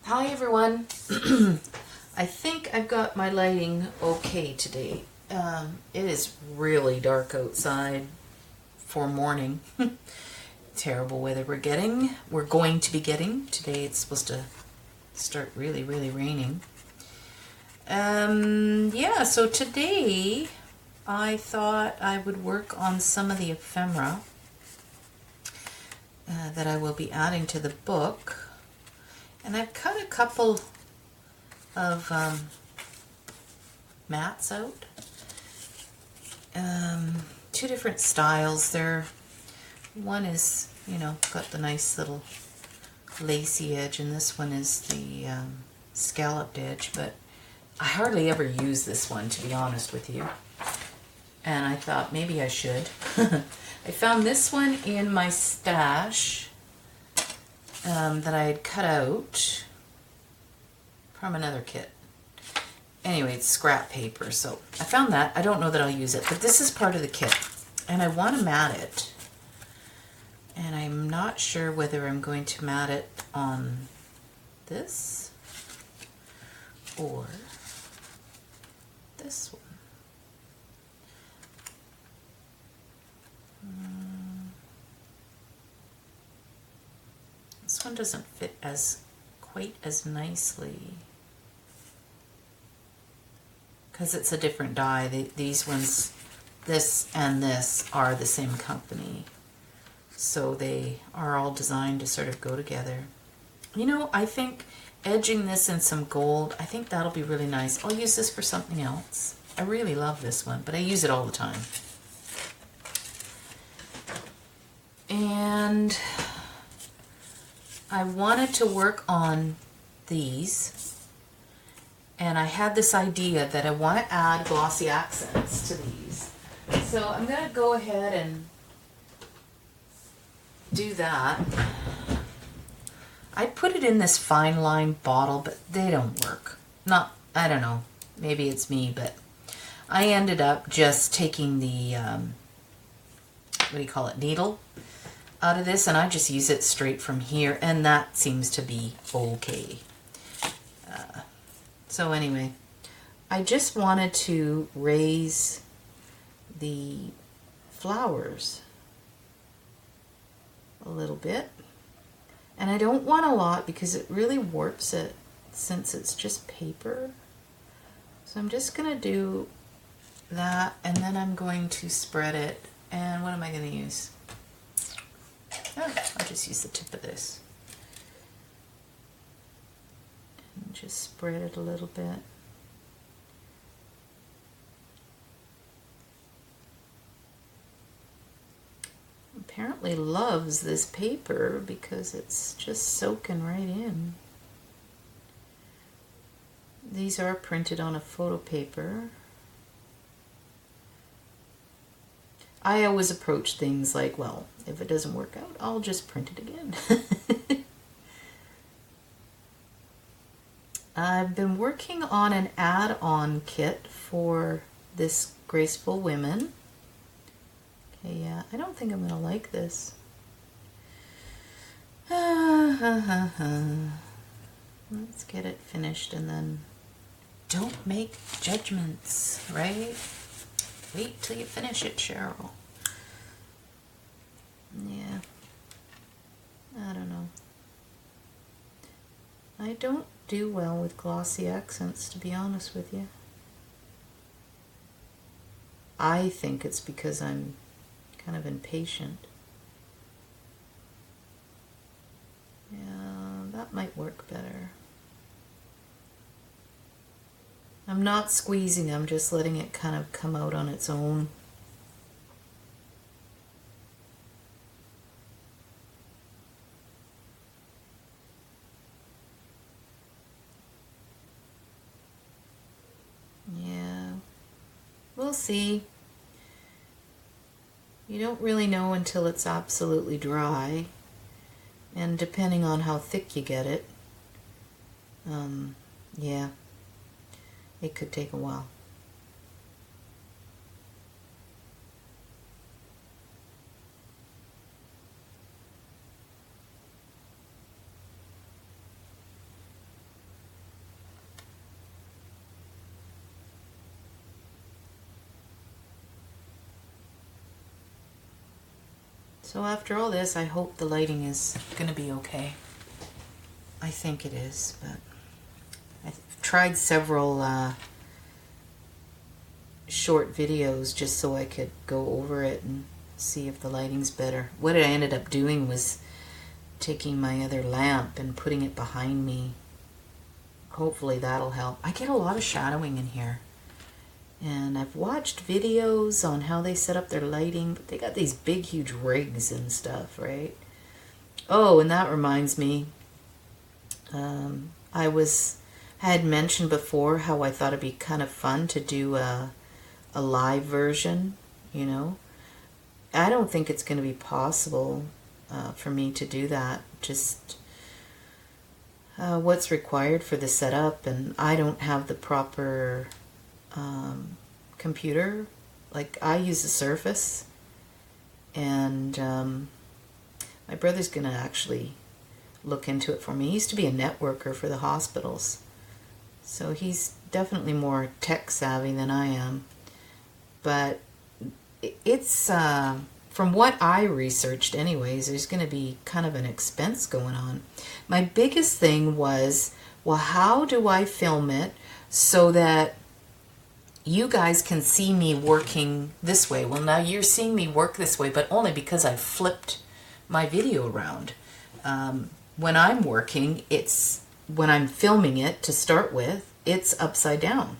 Hi everyone. I think I've got my lighting okay today. It is really dark outside for morning. Terrible weather we're going to be getting. Today it's supposed to start really raining. Yeah, so today I thought I would work on some of the ephemera that I will be adding to the book. And I've cut a couple of mats out. Two different styles there. One is, got the nice little lacy edge, and this one is the scalloped edge, but I hardly ever use this one, to be honest with you. And I thought maybe I should. I found this one in my stash that I had cut out from another kit. Anyway, it's scrap paper, so I found that. I don't know that I'll use it, but this is part of the kit, and I want to mat it. And I'm not sure whether I'm going to mat it on this or this one. This one doesn't fit quite as nicely because it's a different dye. These ones, this and this, are the same company, so they are all designed to sort of go together. I think edging this in some gold, I think that'll be really nice. I'll use this for something else. I really love this one, but I use it all the time. And I wanted to work on these, and I had this idea that I want to add glossy accents to these. So I'm going to go ahead and do that. I put it in this fine line bottle, but they don't work. I don't know, maybe it's me, but I ended up just taking the, needle out of this, and I just use it straight from here, and that seems to be okay. So anyway, I just wanted to raise the flowers a little bit, and I don't want a lot because it really warps it since it's just paper. So I'm just going to do that, and then I'm going to spread it. And what am I going to use? I'll just use the tip of this and just spread it a little bit. Apparently loves this paper because it's just soaking right in. These are printed on a photo paper. I always approach things like, well, if it doesn't work out, I'll just print it again. I've been working on an add-on kit for this Graceful Women. Okay, yeah, I don't think I'm going to like this. Let's get it finished and then don't make judgments, right? Wait till you finish it, Cheryl. Yeah. I don't know. I don't do well with glossy accents, to be honest with you. I think it's because I'm kind of impatient. Yeah, that might work better. I'm not squeezing, I'm just letting it kind of come out on its own. Yeah, we'll see. You don't really know until it's absolutely dry, and depending on how thick you get it, yeah, it could take a while. So after all this, I hope the lighting is going to be okay. I think it is, but I've tried several short videos just so I could go over it and see if the lighting's better. What I ended up doing was taking my other lamp and putting it behind me. Hopefully that'll help. I get a lot of shadowing in here. And I've watched videos on how they set up their lighting, but they got these big, huge rigs and stuff, right? Oh, and that reminds me, I had mentioned before how I thought it'd be kind of fun to do a live version, you know. I don't think it's going to be possible for me to do that. Just what's required for the setup, and I don't have the proper computer. Like, I use a Surface, and my brother's gonna actually look into it for me. He used to be a networker for the hospitals, so he's definitely more tech savvy than I am. But it's from what I researched anyways, there's going to be kind of an expense going on. My biggest thing was, well, how do I film it so that you guys can see me working this way? Well, now you're seeing me work this way, but only because I flipped my video around. When I'm working, when I'm filming it to start with, it's upside down.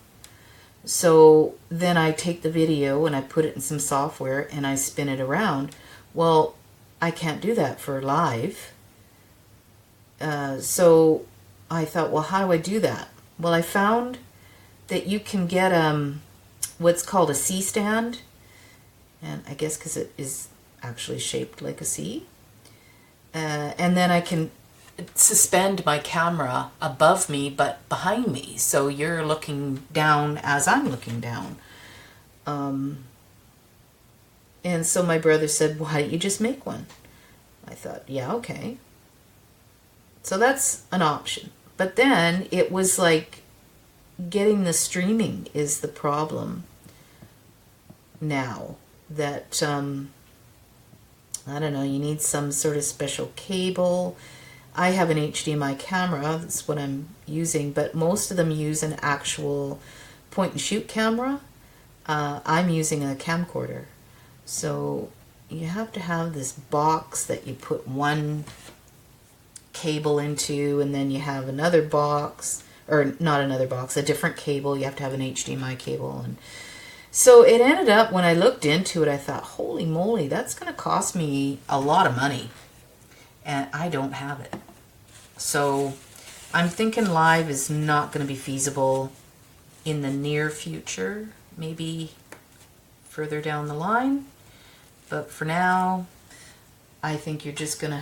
So then I take the video and I put it in some software and I spin it around. Well, I can't do that for live. So I thought, well, how do I do that? Well, I found that you can get what's called a C stand, and I guess because it is actually shaped like a C. And then I can suspend my camera above me but behind me, so you're looking down as I'm looking down. And so my brother said, why don't you just make one? I thought, yeah, okay. So that's an option. But then it was like getting the streaming is the problem now. That, I don't know, you need some sort of special cable. I have an HDMI camera, that's what I'm using, but most of them use an actual point and shoot camera. I'm using a camcorder. So you have to have this box that you put one cable into, and then you have another box, or not another box, a different cable. You have to have an HDMI cable. And so it ended up, when I looked into it, I thought, holy moly, that's going to cost me a lot of money. And I don't have it. So I'm thinking live is not going to be feasible in the near future. Maybe further down the line. But for now, I think you're just going to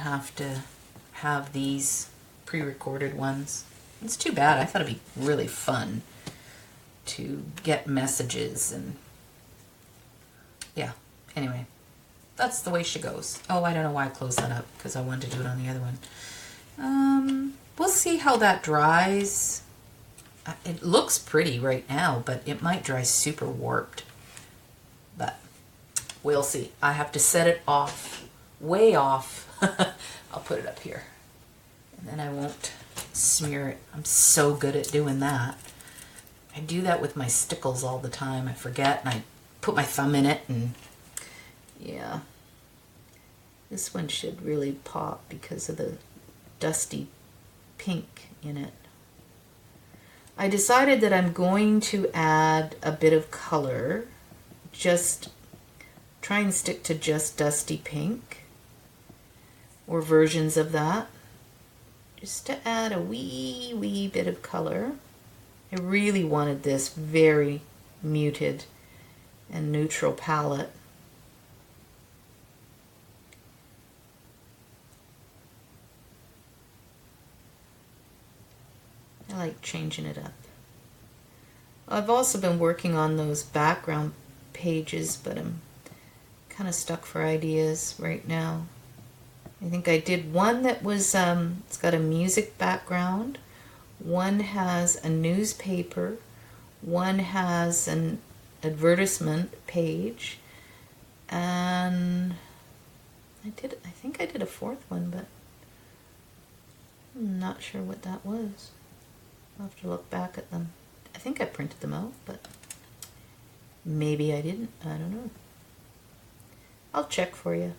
have these pre-recorded ones. It's too bad. I thought it'd be really fun to get messages and yeah. Anyway, that's the way she goes. Oh, I don't know why I closed that up, because I wanted to do it on the other one. We'll see how that dries. It looks pretty right now, but it might dry super warped. But we'll see. I have to set it off, way off. I'll put it up here. And then I won't smear it. I'm so good at doing that. I do that with my stickles all the time. I forget, and I put my thumb in it, and yeah. This one should really pop because of the dusty pink in it. I decided that I'm going to add a bit of color. Just try and stick to just dusty pink, or versions of that, just to add a wee bit of color. I really wanted this very muted and neutral palette. I like changing it up. I've also been working on those background pages, but I'm kind of stuck for ideas right now. I think I did one that was, it's got a music background. One has a newspaper. One has an advertisement page. And I think I did a fourth one, but I'm not sure what that was. I'll have to look back at them. I think I printed them out, but maybe I didn't. I don't know. I'll check for you.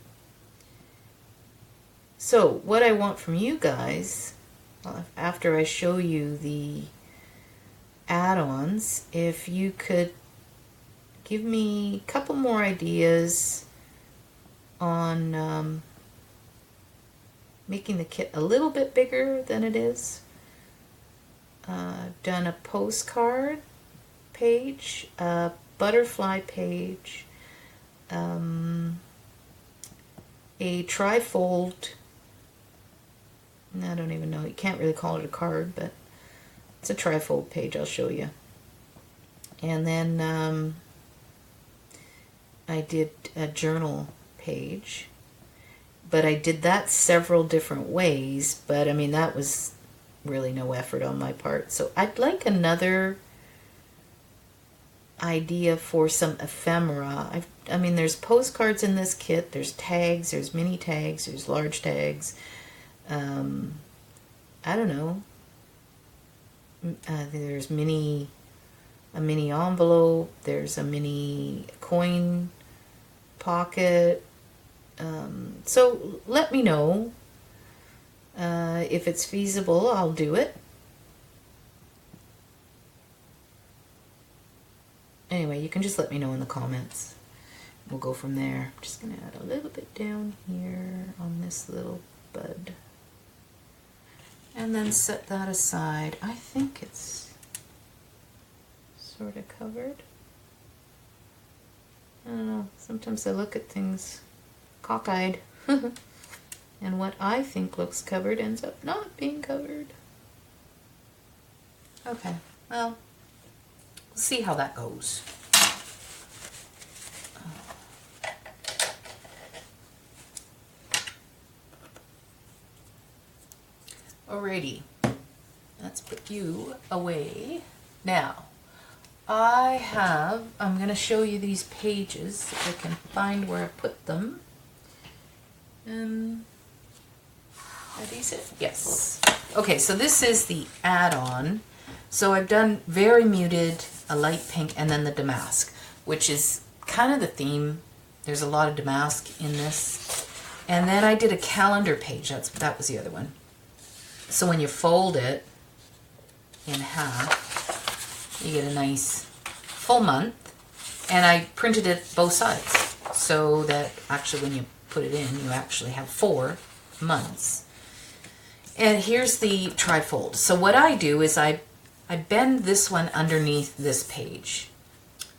So what I want from you guys, after I show you the add-ons, if you could give me a couple more ideas on making the kit a little bit bigger than it is. I've done a postcard page, a butterfly page, a trifold. I don't even know, you can't really call it a card, but it's a trifold page, I'll show you. And then I did a journal page, but I did that several different ways, but I mean that was really no effort on my part. So I'd like another idea for some ephemera. I mean there's postcards in this kit, there's tags, there's mini tags, there's large tags. I don't know. There's a mini envelope, there's a mini coin pocket. So let me know if it's feasible. I'll do it. Anyway, you can just let me know in the comments. We'll go from there. I'm just going to add a little bit down here on this little bud. And then set that aside. I think it's sort of covered. I don't know. Sometimes I look at things cockeyed. And what I think looks covered ends up not being covered. Okay, well, we'll see how that goes. Alrighty, let's put you away. Now, I'm going to show you these pages if I can find where I put them. Are these it? Yes. Okay, so this is the add-on. So I've done very muted, a light pink, and then the damask, which is kind of the theme. There's a lot of damask in this. And then I did a calendar page. That was the other one. So when you fold it in half, you get a nice full month. And I printed it both sides so that actually when you put it in, you actually have 4 months. And here's the trifold. So what I do is I bend this one underneath this page.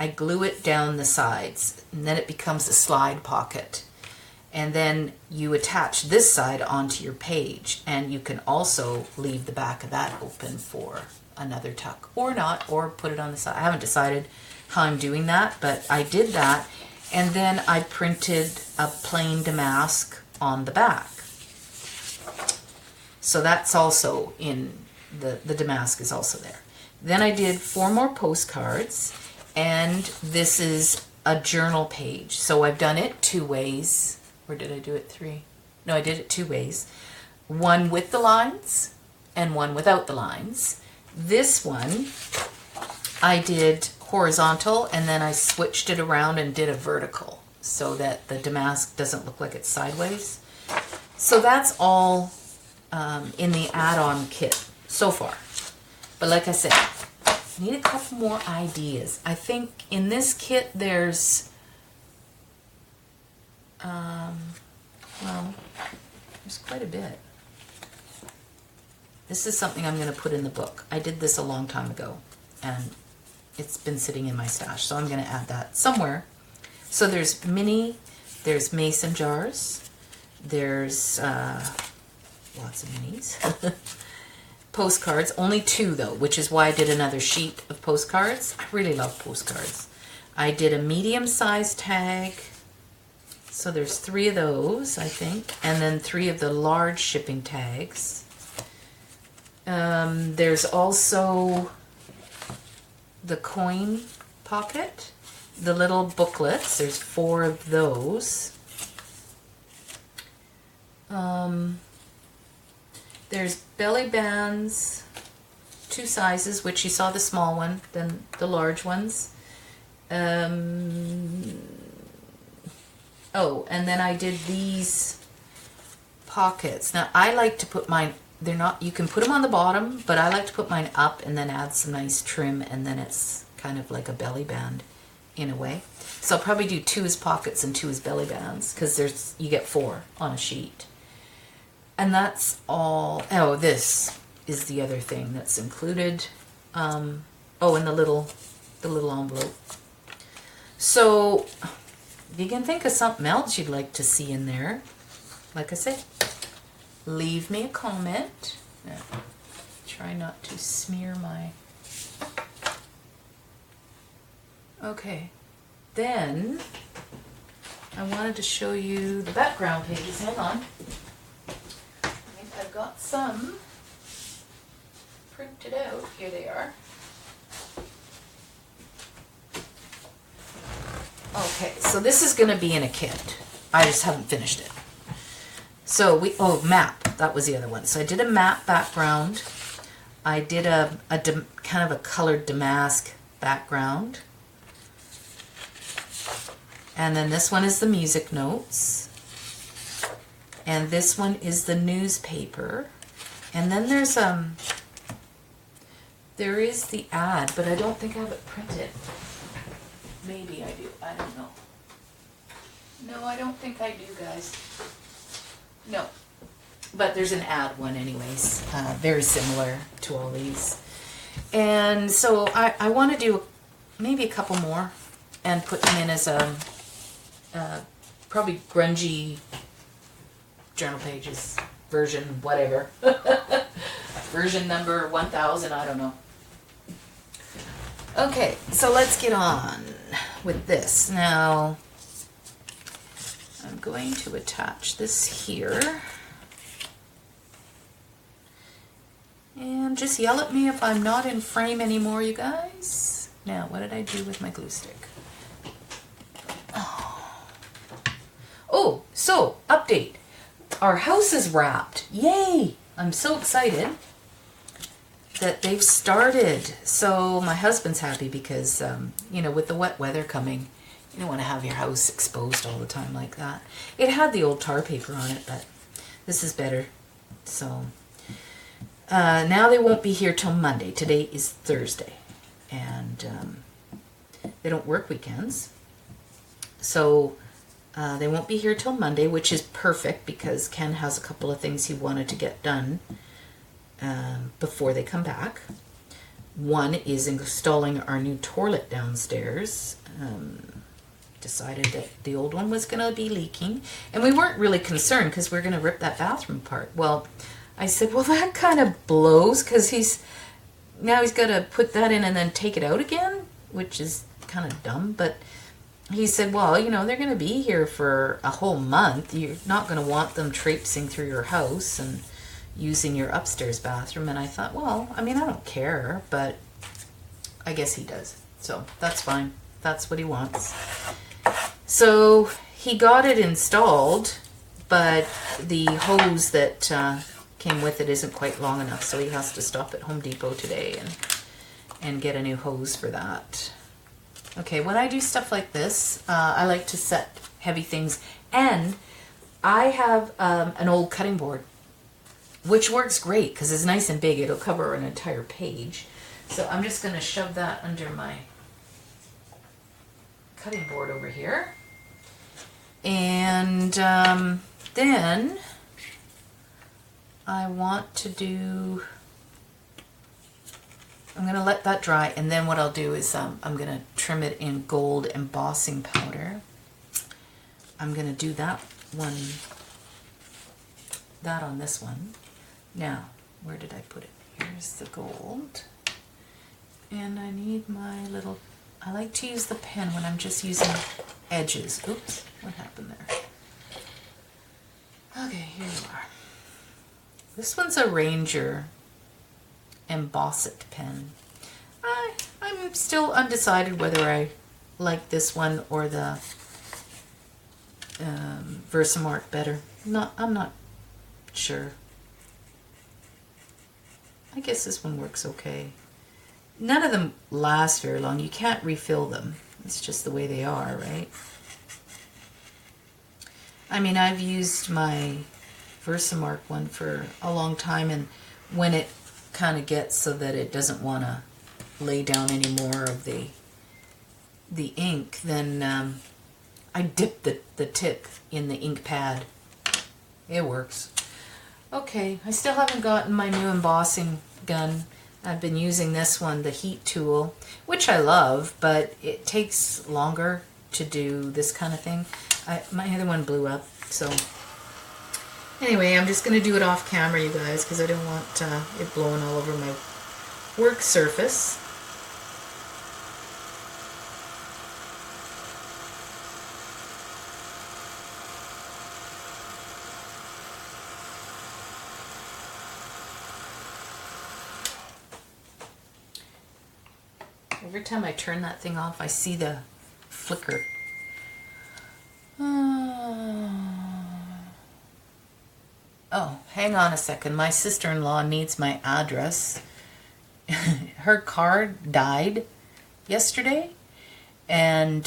I glue it down the sides, and then it becomes a slide pocket. And then you attach this side onto your page, and you can also leave the back of that open for another tuck, or not, or put it on the side. I haven't decided how I'm doing that, but I did that. And then I printed a plain damask on the back. So that's also in, the damask is also there. Then I did 4 more postcards, and this is a journal page. So I've done it 2 ways. Or did I do it 3? No, I did it 2 ways. One with the lines and one without the lines. This one I did horizontal, and then I switched it around and did a vertical so that the damask doesn't look like it's sideways. So that's all in the add-on kit so far. But like I said, I need a couple more ideas. I think in this kit there's well, there's quite a bit. This is something I'm going to put in the book. I did this a long time ago, and it's been sitting in my stash, so I'm going to add that somewhere. So there's there's mason jars, there's lots of minis. Postcards, only 2 though, which is why I did another sheet of postcards. I really love postcards. I did a medium-sized tag, so there's 3 of those, I think, and then 3 of the large shipping tags. There's also the coin pocket, the little booklets. There's 4 of those. There's belly bands, 2 sizes, which you saw the small one, then the large ones. Oh, and then I did these pockets. Now I like to put mine, they're not, you can put them on the bottom, but I like to put mine up and then add some nice trim, and then it's kind of like a belly band in a way. So I'll probably do 2 as pockets and 2 as belly bands, because you get 4 on a sheet. And that's all. Oh, this is the other thing that's included. Oh, and the little envelope. So if you can think of something else you'd like to see in there, like I said, leave me a comment. Try not to smear my... Okay, then I wanted to show you the background pages. Hang on. I think I've got some printed out. Here they are. Okay, so this is going to be in a kit. I just haven't finished it. So map. That was the other one. So I did a map background. I did kind of a colored damask background. And then this one is the music notes. And this one is the newspaper. And then there is the ad, but I don't think I have it printed. Maybe I do. I don't know. No, I don't think I do, guys. No. But there's an ad one anyways. Very similar to all these. And so I want to do maybe a couple more and put them in as a probably grungy journal pages version, whatever. Version number 1000, I don't know. Okay, so let's get on with this. Now, I'm going to attach this here. And just yell at me if I'm not in frame anymore, you guys. Now, what did I do with my glue stick? Oh, so, update. Our house is wrapped. Yay! I'm so excited that they've started. So my husband's happy because, you know, with the wet weather coming, you don't want to have your house exposed all the time like that. It had the old tar paper on it, but this is better. So now they won't be here till Monday. Today is Thursday. And they don't work weekends. So they won't be here till Monday, which is perfect because Ken has a couple of things he wanted to get done before they come back. One is installing our new toilet downstairs. Decided that the old one was going to be leaking, and we weren't really concerned because we're going to rip that bathroom apart. Well, I said, well, that kind of blows because he's got to put that in and then take it out again, which is kind of dumb. But he said, well, you know, they're going to be here for a whole month. You're not going to want them traipsing through your house and using your upstairs bathroom. And I thought, well, I mean, I don't care, but I guess he does. So that's fine. That's what he wants. So he got it installed, but the hose that came with it isn't quite long enough. So he has to stop at Home Depot today and get a new hose for that. Okay, when I do stuff like this, I like to set heavy things. And I have an old cutting board, which works great because it's nice and big. It'll cover an entire page. So I'm just going to shove that under my cutting board over here. And then I want to do... I'm going to let that dry, and then what I'll do is I'm going to trim it in gold embossing powder. I'm going to do that on this one. Now, where did I put it? Here's the gold. And I need my little... I like to use the pen when I'm just using edges. Oops, what happened there? Okay, here you are. This one's a Ranger Emboss It pen. I'm still undecided whether I like this one or the Versamark better. I'm not sure. I guess this one works okay. None of them last very long. You can't refill them. It's just the way they are, right? I mean, I've used my Versamark one for a long time, and when it kind of gets so that it doesn't want to lay down any more of the ink, then I dip the tip in the ink pad. It works. Okay, I still haven't gotten my new embossing gun. I've been using this one, the heat tool, which I love, but it takes longer to do this kind of thing. My other one blew up, so anyway, I'm just going to do it off camera, you guys, because I don't want it blowing all over my work surface. Every time I turn that thing off, I see the flicker. Oh, hang on a second. My sister-in-law needs my address. Her car died yesterday, and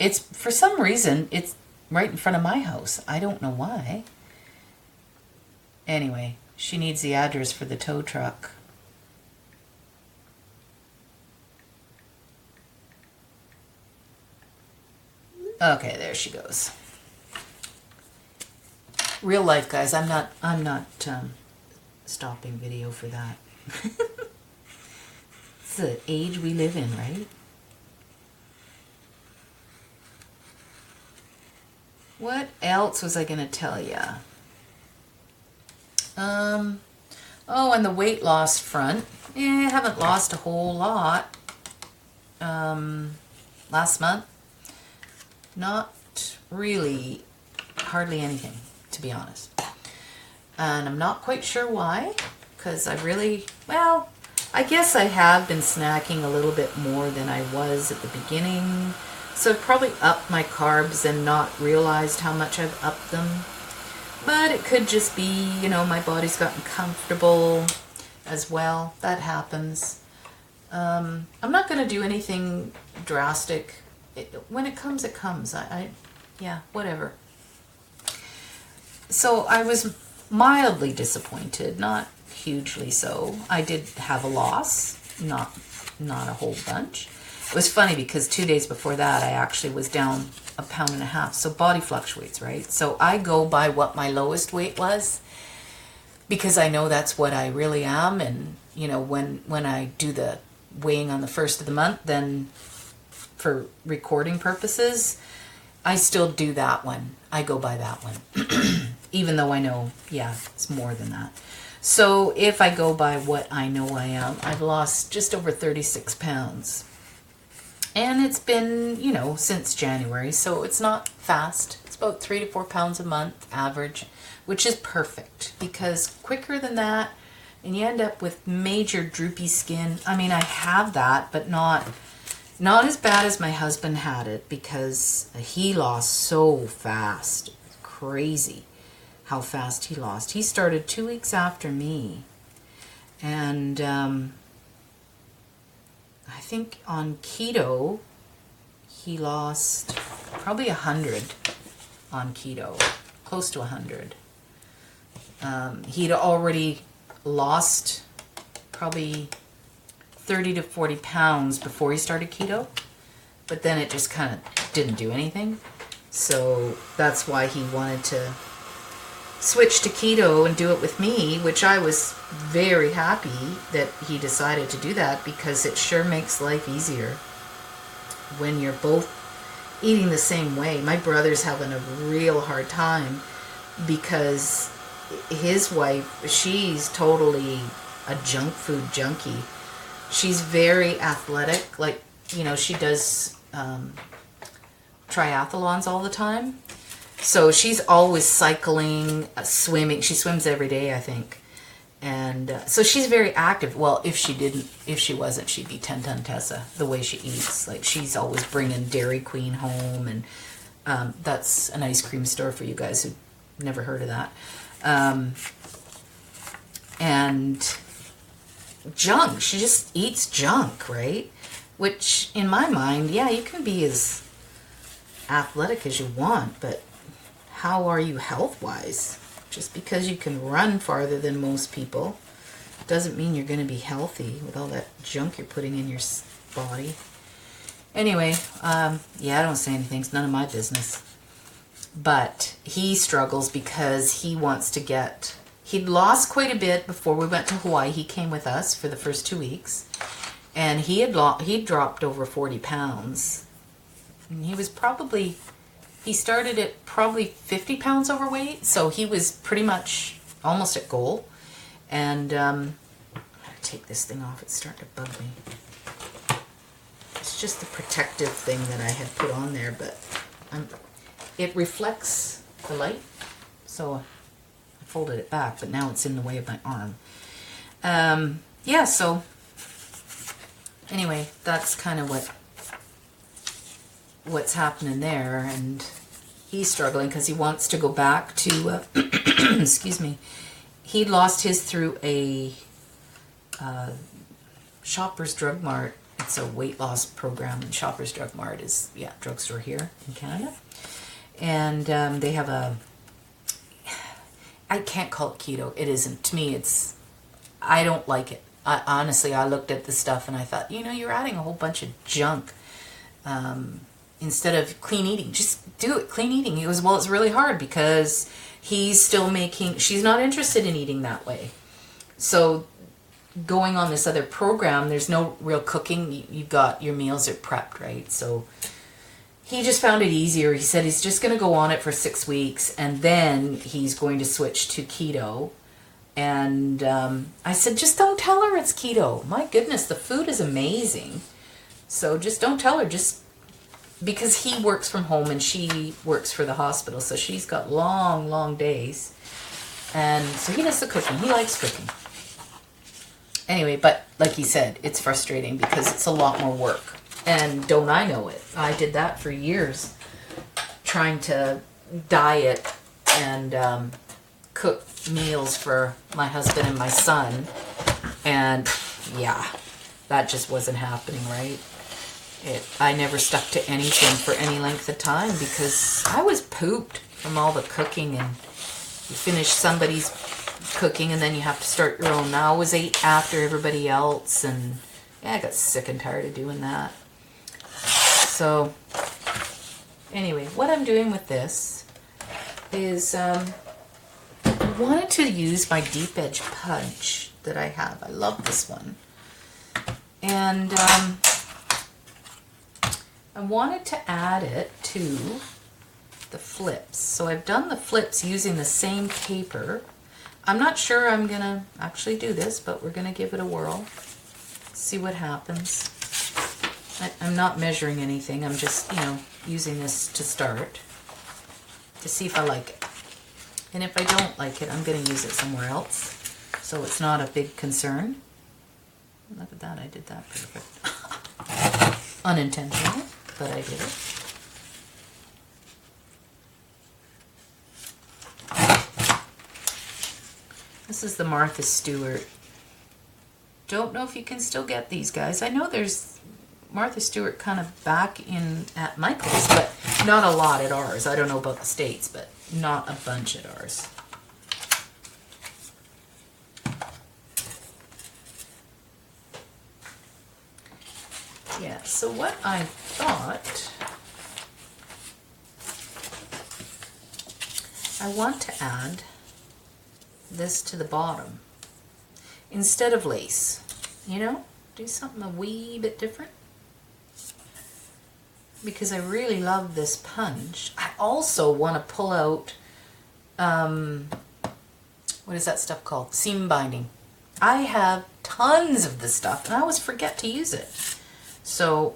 it's, for some reason, it's right in front of my house. I don't know why. Anyway, she needs the address for the tow truck. Okay, there she goes. Real life, guys. I'm not stopping video for that. It's the age we live in, right? What else was I going to tell you? Oh, and the weight loss front. I haven't lost a whole lot. Last month. Not really, hardly anything, to be honest. And I'm not quite sure why, because I really, well, I guess I have been snacking a little bit more than I was at the beginning. So I've probably upped my carbs and not realized how much I've upped them. But it could just be, you know, my body's gotten comfortable as well. That happens. I'm not going to do anything drastic. When it comes, it comes. Yeah, whatever. So I was mildly disappointed, not hugely so. I did have a loss, not a whole bunch. It was funny because 2 days before that, I actually was down 1.5 pounds. So body fluctuates, right? So I go by what my lowest weight was because I know that's what I really am. And, you know, when I do the weighing on the first of the month, then for recording purposes, I still do that one. I go by that one. Even though I know, yeah, it's more than that. So if I go by what I know I am, I've lost just over 36 pounds. And it's been, you know, since January, so it's not fast. It's about 3 to 4 pounds a month average, which is perfect because quicker than that, and you end up with major droopy skin. I mean, I have that, but not as bad as my husband had it because he lost so fast. Crazy how fast he lost. He started 2 weeks after me. And I think on keto, he lost probably 100 on keto. Close to 100. He'd already lost probably 30 to 40 pounds before he started keto, but then it just kind of didn't do anything. So that's why he wanted to switch to keto and do it with me, which I was very happy that he decided to do that because it sure makes life easier when you're both eating the same way. My brother's having a real hard time because his wife, she's totally a junk food junkie. She's very athletic, like, you know, she does triathlons all the time. So she's always cycling, swimming. She swims every day, I think. And so she's very active. Well, if she wasn't, she'd be 10 ton Tessa, the way she eats. Like, she's always bringing Dairy Queen home. And that's an ice cream store for you guys who never heard of that. And junk. She just eats junk, right? Which, in my mind, yeah, you can be as athletic as you want, but how are you health-wise? Just because you can run farther than most people doesn't mean you're going to be healthy with all that junk you're putting in your body. Anyway, yeah, I don't say anything. It's none of my business. But he struggles because he wants to get... He'd lost quite a bit before we went to Hawaii. He came with us for the first 2 weeks. And he'd dropped over 40 pounds. And he was probably... He started at probably 50 pounds overweight. So he was pretty much almost at goal. And I'm going to take this thing off. It's starting to bug me. It's just the protective thing that I had put on there. But it reflects the light. So I folded it back. But now it's in the way of my arm. Yeah, so... Anyway, that's kind of what's happening there, and he's struggling because he wants to go back to, excuse me, he lost his through a Shoppers Drug Mart. It's a weight loss program, and Shoppers Drug Mart is, yeah, drugstore here in Canada. And they have I can't call it keto. It isn't. To me, I don't like it. Honestly, I looked at the stuff and I thought, you're adding a whole bunch of junk instead of clean eating. Just do it, clean eating. He goes, well, it's really hard because he's still she's not interested in eating that way. So going on this other program, there's no real cooking. You've got your meals are prepped, right? So he just found it easier. He said he's just going to go on it for 6 weeks and then he's going to switch to keto. And I said, just don't tell her it's keto. My goodness, the food is amazing. So just don't tell her, just because he works from home and she works for the hospital. So she's got long, long days. And so he does the cooking. He likes cooking. Anyway, but like he said, it's frustrating because it's a lot more work. And don't I know it? I did that for years, trying to diet and cook meals for my husband and my son, and yeah, that just wasn't happening, right? I never stuck to anything for any length of time because I was pooped from all the cooking, and you finish somebody's cooking and then you have to start your own. Now I always ate after everybody else, and yeah, I got sick and tired of doing that. So anyway, what I'm doing with this is I wanted to use my deep edge punch that I have. I love this one. And I wanted to add it to the flips. So I've done the flips using the same paper. I'm not sure I'm going to actually do this, but we're going to give it a whirl. See what happens. I'm not measuring anything. I'm just, using this to start to see if I like it. And if I don't like it, I'm going to use it somewhere else. So it's not a big concern. Look at that, I did that perfect. Unintentional, but I did it. This is the Martha Stewart. Don't know if you can still get these, guys. I know there's Martha Stewart kind of back in at Michael's, but not a lot at ours. I don't know about the States, but not a bunch at ours. Yeah, so what I thought, I want to add this to the bottom instead of lace, do something a wee bit different. Because I really love this punch. I also want to pull out, what is that stuff called? Seam binding. I have tons of this stuff and I always forget to use it. So,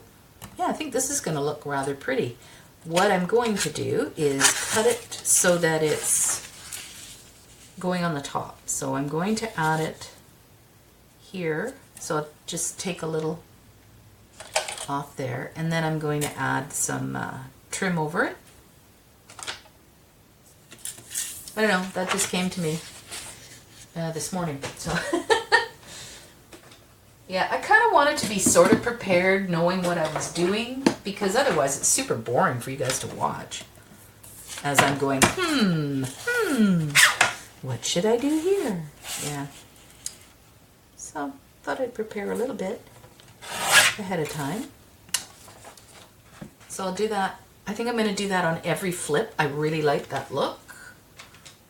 yeah, I think this is going to look rather pretty. What I'm going to do is cut it so that it's going on the top. So I'm going to add it here. So I'll just take a little off there, and then I'm going to add some trim over it. I don't know, that just came to me this morning. So yeah, I kind of wanted to be sort of prepared knowing what I was doing, because otherwise it's super boring for you guys to watch. As I'm going, what should I do here? Yeah. So, thought I'd prepare a little bit ahead of time. So I'll do that. I think I'm going to do that on every flip. I really like that look.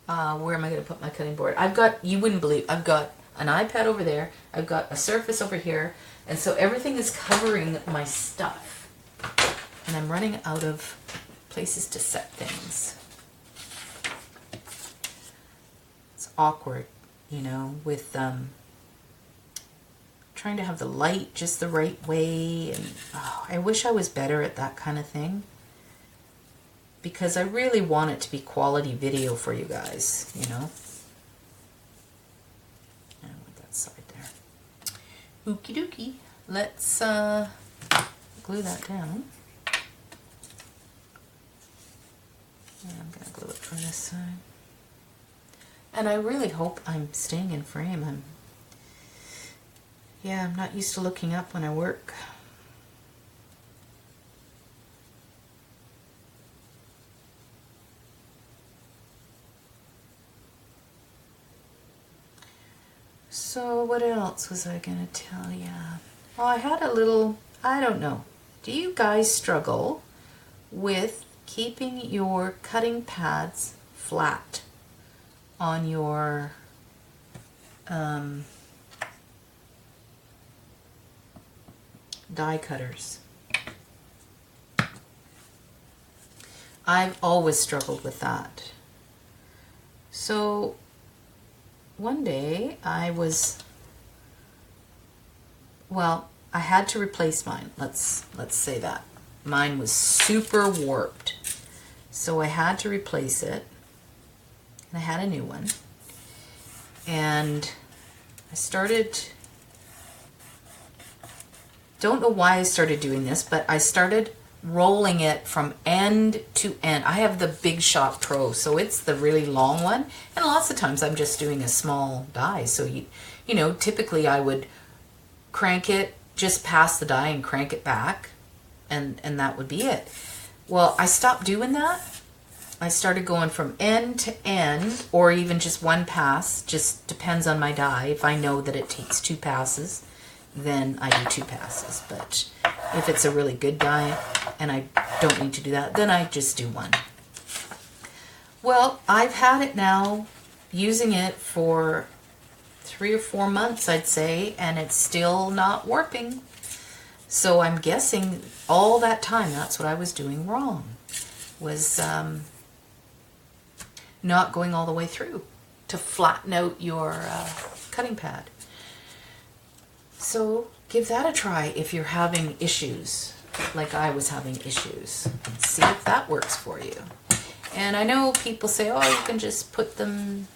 Where am I going to put my cutting board? I've got, you wouldn't believe, I've got an iPad over there. I've got a Surface over here. And so everything is covering my stuff. And I'm running out of places to set things. It's awkward, you know, with trying to have the light just the right way, and I wish I was better at that kind of thing, because I really want it to be quality video for you guys, you know. And with that side there. Okie dokie. Let's glue that down. And I'm going to glue it from this side. And I really hope I'm staying in frame. I'm not used to looking up when I work. So what else was I going to tell you? Well, I had a little, I don't know. Do you guys struggle with keeping your cutting pads flat on your die cutters? I've always struggled with that. So one day I had to replace mine. Let's say that. Mine was super warped. So I had to replace it. And I had a new one. And I started, don't know why I started doing this, but I started rolling it from end to end. I have the Big Shot Pro, so it's the really long one. And lots of times I'm just doing a small die. So, you know, typically I would crank it just past the die and crank it back. And that would be it. Well, I stopped doing that. I started going from end to end, or even just one pass. Just depends on my die. If I know that it takes 2 passes, then I do 2 passes. But if it's a really good die and I don't need to do that, then I just do 1. Well, I've had it now, using it for 3 or 4 months, I'd say, and it's still not warping. So I'm guessing all that time that's what I was doing wrong, was not going all the way through to flatten out your cutting pad. So give that a try if you're having issues like I was having issues. See if that works for you. And I know people say, oh, you can just put them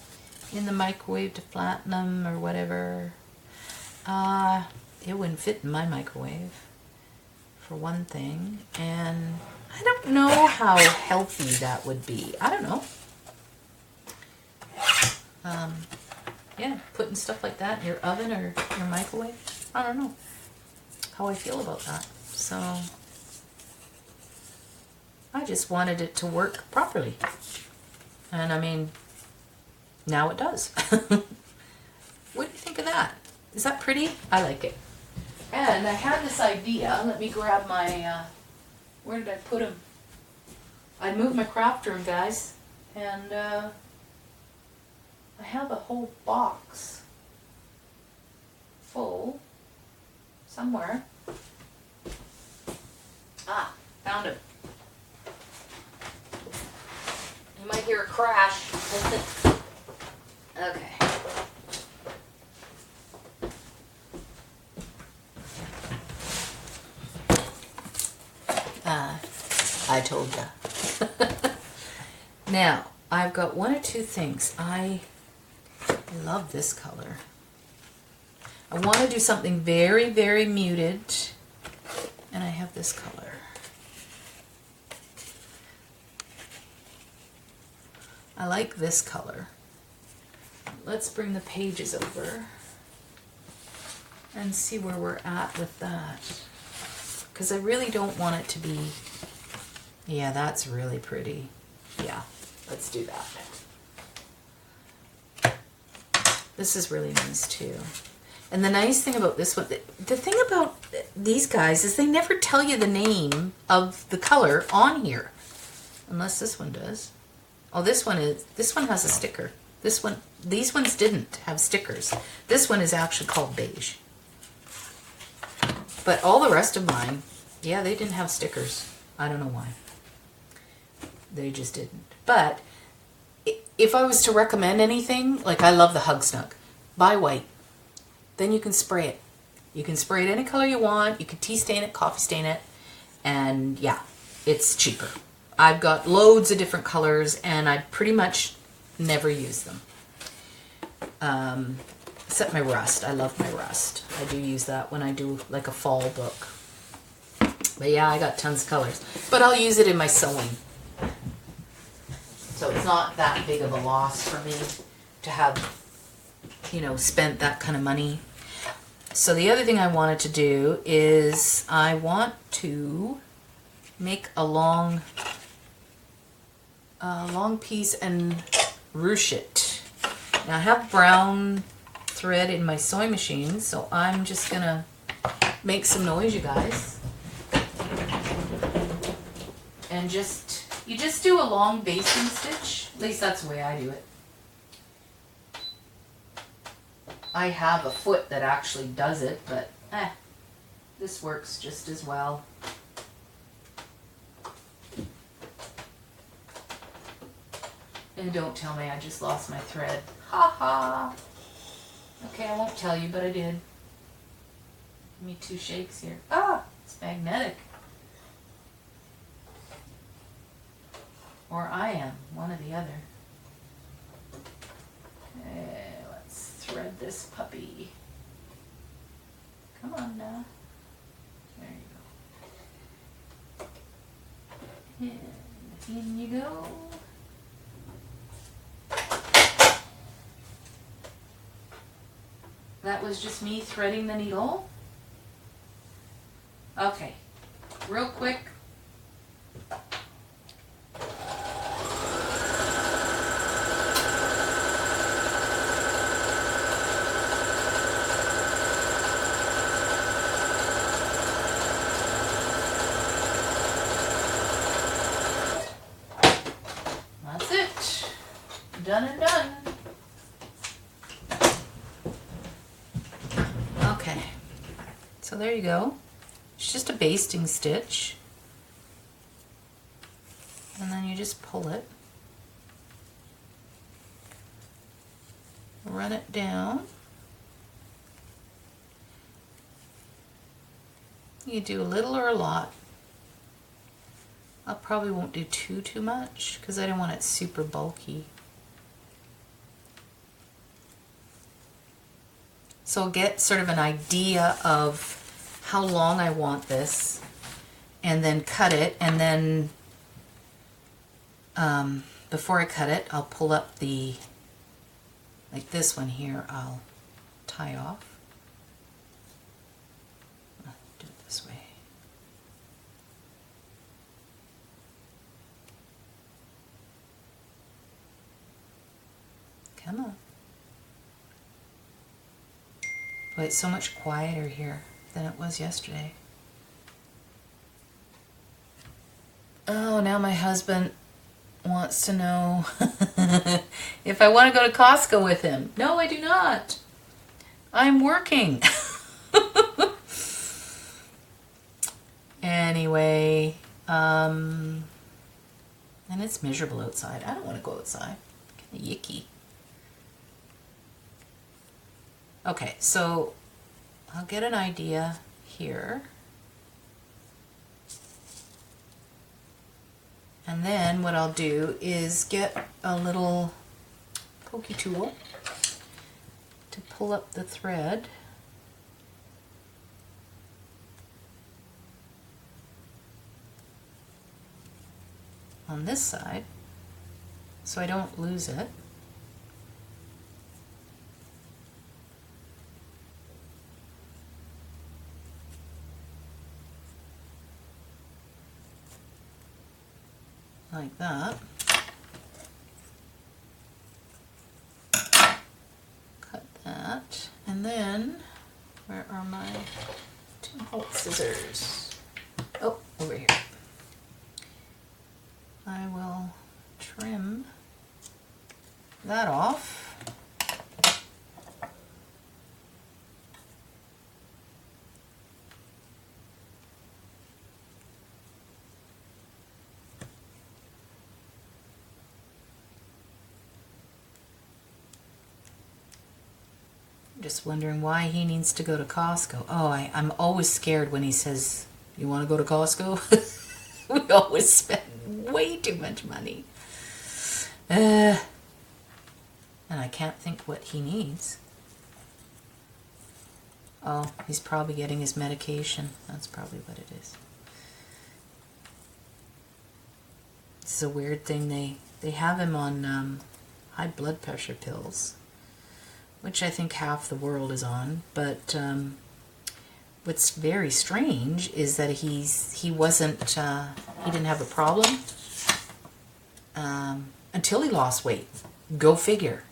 in the microwave to flatten them or whatever. It wouldn't fit in my microwave, for one thing. And I don't know how healthy that would be. I don't know. Yeah, putting stuff like that in your oven or your microwave, I don't know how I feel about that. So I just wanted it to work properly. And I mean, now it does. What do you think of that? Is that pretty? I like it. And I had this idea. Let me grab my, where did I put them? I moved my craft room, guys. And I have a whole box full somewhere. Ah, found it. You might hear a crash. Okay. I told ya. Now, I've got 1 or 2 things. I love this color. I want to do something very, very muted, and I have this color. I like this color. Let's bring the pages over and see where we're at with that. Because I really don't want it to be, yeah, that's really pretty. Yeah, let's do that. This is really nice too. And the nice thing about this one, the thing about these guys is they never tell you the name of the color on here. Unless this one does. Oh, this one has a sticker. These ones didn't have stickers. This one is actually called beige. But all the rest of mine, yeah, they didn't have stickers. I don't know why. They just didn't. But if I was to recommend anything, like I love the Hug Snug. Buy white. Then you can spray it. You can spray it any color you want. You can tea stain it, coffee stain it. And yeah, it's cheaper. I've got loads of different colors and I pretty much never use them. Except my rust. I love my rust. I do use that when I do like a fall book. But yeah, I got tons of colors. But I'll use it in my sewing. So it's not that big of a loss for me to have, you know, spent that kind of money. So the other thing I wanted to do is I want to make a long piece and ruche it. Now I have brown thread in my sewing machine, so I'm just gonna make some noise, you guys. And you just do a long basting stitch. At least that's the way I do it. I have a foot that actually does it, but this works just as well. And don't tell me I just lost my thread. Ha ha. Okay, I won't tell you, but I did. Give me 2 shakes here. Ah, it's magnetic. Or I am, one or the other. Okay, let's thread this puppy. Come on now. There you go. And in you go. That was just me threading the needle. Okay, real quick. That's it. Done and done. Okay, so there you go. It's just a basting stitch. And then you just pull it. Run it down. You do a little or a lot. I probably won't do too much because I don't want it super bulky. So I'll get sort of an idea of how long I want this and then cut it, and then before I cut it I'll pull up the, like this one here, I'll tie off. I'll do it this way. Come on. Boy, it's so much quieter here than it was yesterday. Oh, now my husband wants to know if I want to go to Costco with him. No, I do not. I'm working. Anyway, and it's miserable outside. I don't want to go outside. Kind of yicky. Okay, so I'll get an idea here. And then what I'll do is get a little pokey tool to pull up the thread. On this side. so I don't lose it. Like that. Cut that, and then where are my 2-hole scissors? Oh, over here. I will trim that off. Just wondering why he needs to go to Costco. Oh, I'm always scared when he says, "You want to go to Costco?" We always spend way too much money. And I can't think what he needs. Oh, he's probably getting his medication. That's probably what it is. It's a weird thing. They have him on high blood pressure pills, which I think half the world is on. But what's very strange is that he didn't have a problem until he lost weight. Go figure.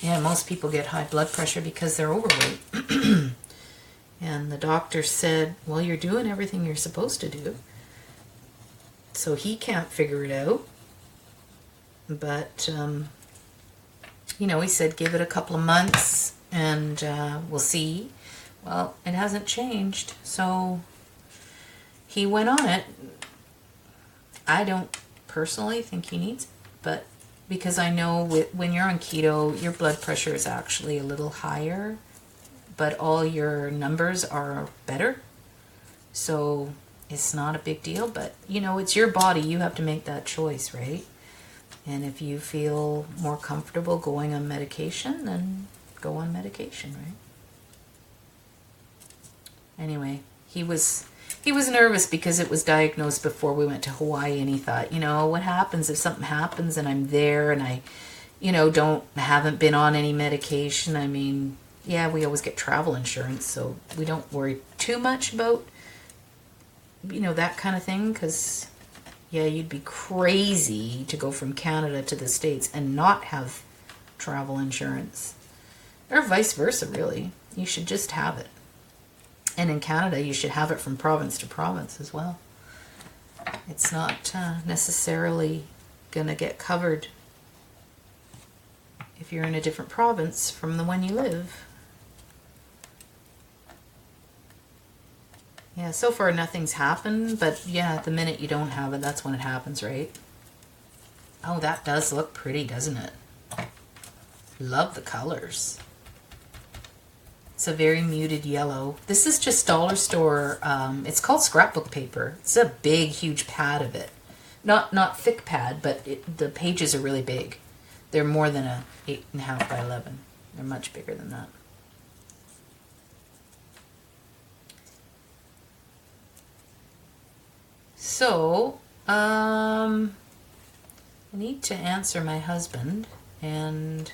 Yeah, most people get high blood pressure because they're overweight. And the doctor said, well, you're doing everything you're supposed to do. So he can't figure it out. But you know, he said give it a couple of months and we'll see. Well, it hasn't changed, so he went on it. I don't personally think he needs it, but because I know when you're on keto, your blood pressure is actually a little higher, but all your numbers are better, so it's not a big deal. But you know, it's your body, you have to make that choice, right? And if you feel more comfortable going on medication, then go on medication, right? Anyway, he was nervous because it was diagnosed before we went to Hawaii, and he thought, you know, what happens if something happens and I'm there and I, you know, haven't been on any medication? I mean, yeah, we always get travel insurance, so we don't worry too much about, you know, that kind of thing, because yeah, you'd be crazy to go from Canada to the States and not have travel insurance. Or vice versa, really. You should just have it. And in Canada, you should have it from province to province as well. It's not necessarily going to get covered if you're in a different province from the one you live. Yeah, so far nothing's happened, but yeah, the minute you don't have it, that's when it happens, right? Oh, that does look pretty, doesn't it? Love the colors. It's a very muted yellow. This is just dollar store, it's called scrapbook paper. It's a big, huge pad of it. Not thick pad, but the pages are really big. They're more than a 8.5 by 11. They're much bigger than that. So, I need to answer my husband, and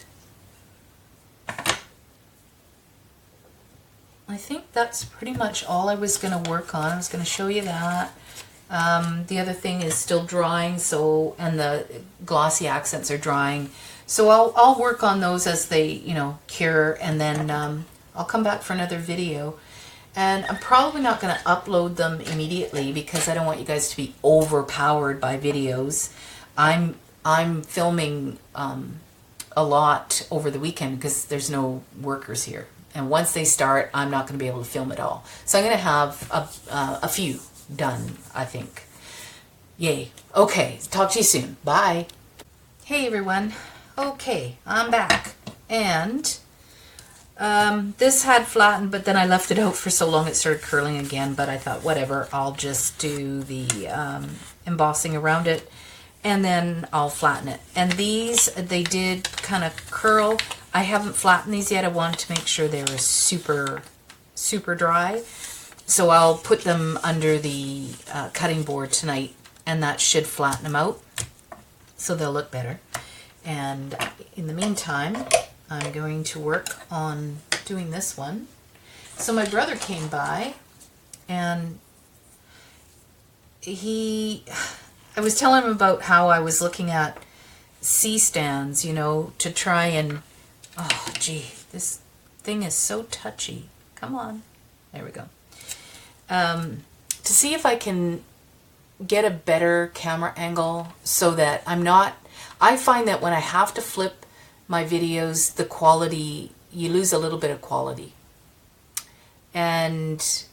I think that's pretty much all I was going to work on. I was going to show you that. The other thing is still drying, so, and the glossy accents are drying. So I'll work on those as they, you know, cure, and then I'll come back for another video. And I'm probably not going to upload them immediately because I don't want you guys to be overpowered by videos. I'm filming a lot over the weekend because there's no workers here. And once they start, I'm not going to be able to film it all. So I'm going to have a few done, I think. Yay. Okay, talk to you soon. Bye. Hey everyone. Okay, I'm back. And this had flattened, but then I left it out for so long it started curling again. But I thought, whatever, I'll just do the embossing around it, and then I'll flatten it. And these, they did kind of curl. I haven't flattened these yet. I wanted to make sure they were super, super dry. So I'll put them under the cutting board tonight, and that should flatten them out. so they'll look better. And in the meantime, I'm going to work on doing this one. So my brother came by, and I was telling him about how I was looking at C-stands, you know, to try and, oh gee, this thing is so touchy. Come on. There we go. To see if I can get a better camera angle so that I'm not, I find that when I have to flip my videos, the quality, you lose a little bit of quality. And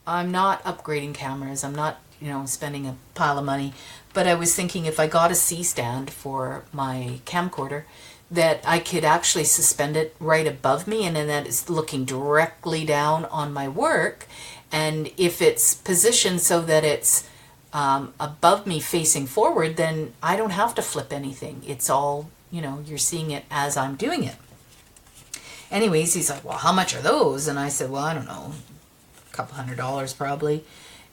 I'm not upgrading cameras. I'm not, you know, spending a pile of money. But I was thinking if I got a C-stand for my camcorder, that I could actually suspend it right above me, and then that is looking directly down on my work. And if it's positioned so that it's above me facing forward, then I don't have to flip anything. It's all, you know, you're seeing it as I'm doing it. Anyways, he's like, well, how much are those? And I said, well, I don't know, a couple $100 probably.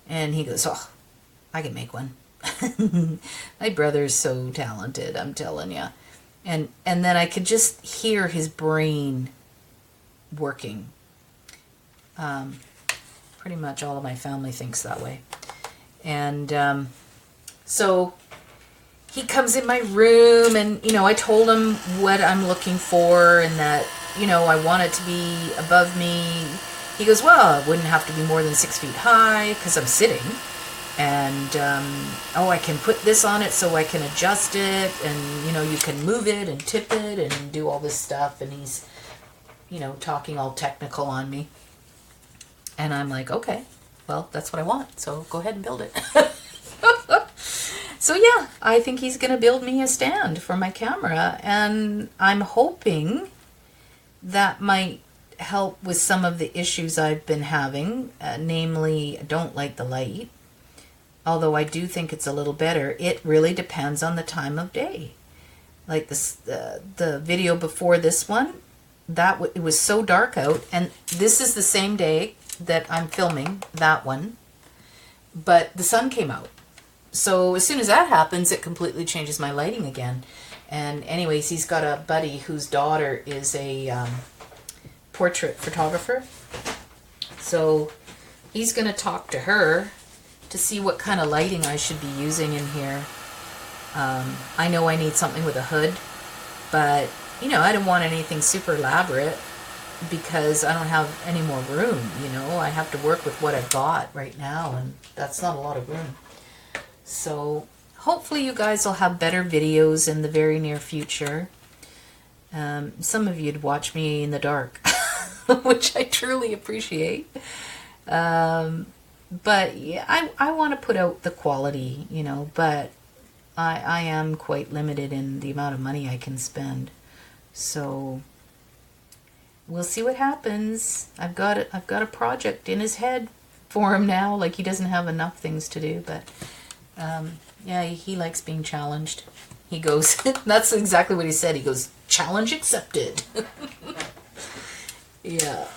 And he goes, oh, I can make one. My brother's so talented, I'm telling you. And then I could just hear his brain working. Pretty much all of my family thinks that way. And so he comes in my room, and, you know, I told him what I'm looking for, and that, you know, I want it to be above me. He goes, well, it wouldn't have to be more than 6 feet high, because I'm sitting. And, oh, I can put this on it so I can adjust it, and, you know, you can move it and tip it and do all this stuff. And he's, you know, talking all technical on me. And I'm like, okay, well, that's what I want, so go ahead and build it. So yeah, I think he's going to build me a stand for my camera, and I'm hoping that might help with some of the issues I've been having, namely, I don't like the light. Although I do think it's a little better. It really depends on the time of day. Like this, the video before this one, it was so dark out, and this is the same day that I'm filming that one, but the sun came out. So as soon as that happens, it completely changes my lighting again. And anyways, he's got a buddy whose daughter is a portrait photographer. So he's going to talk to her to see what kind of lighting I should be using in here. I know I need something with a hood, but, you know, I don't want anything super elaborate because I don't have any more room, you know. I have to work with what I've got right now, and that's not a lot of room. So hopefully you guys will have better videos in the very near future. Some of you'd watch me in the dark, which I truly appreciate. But yeah, I want to put out the quality, you know, but I am quite limited in the amount of money I can spend. So we'll see what happens. I've got a project in his head for him now. Like, he doesn't have enough things to do, but yeah, he likes being challenged. He goes, that's exactly what he said. He goes, challenge accepted. Yeah.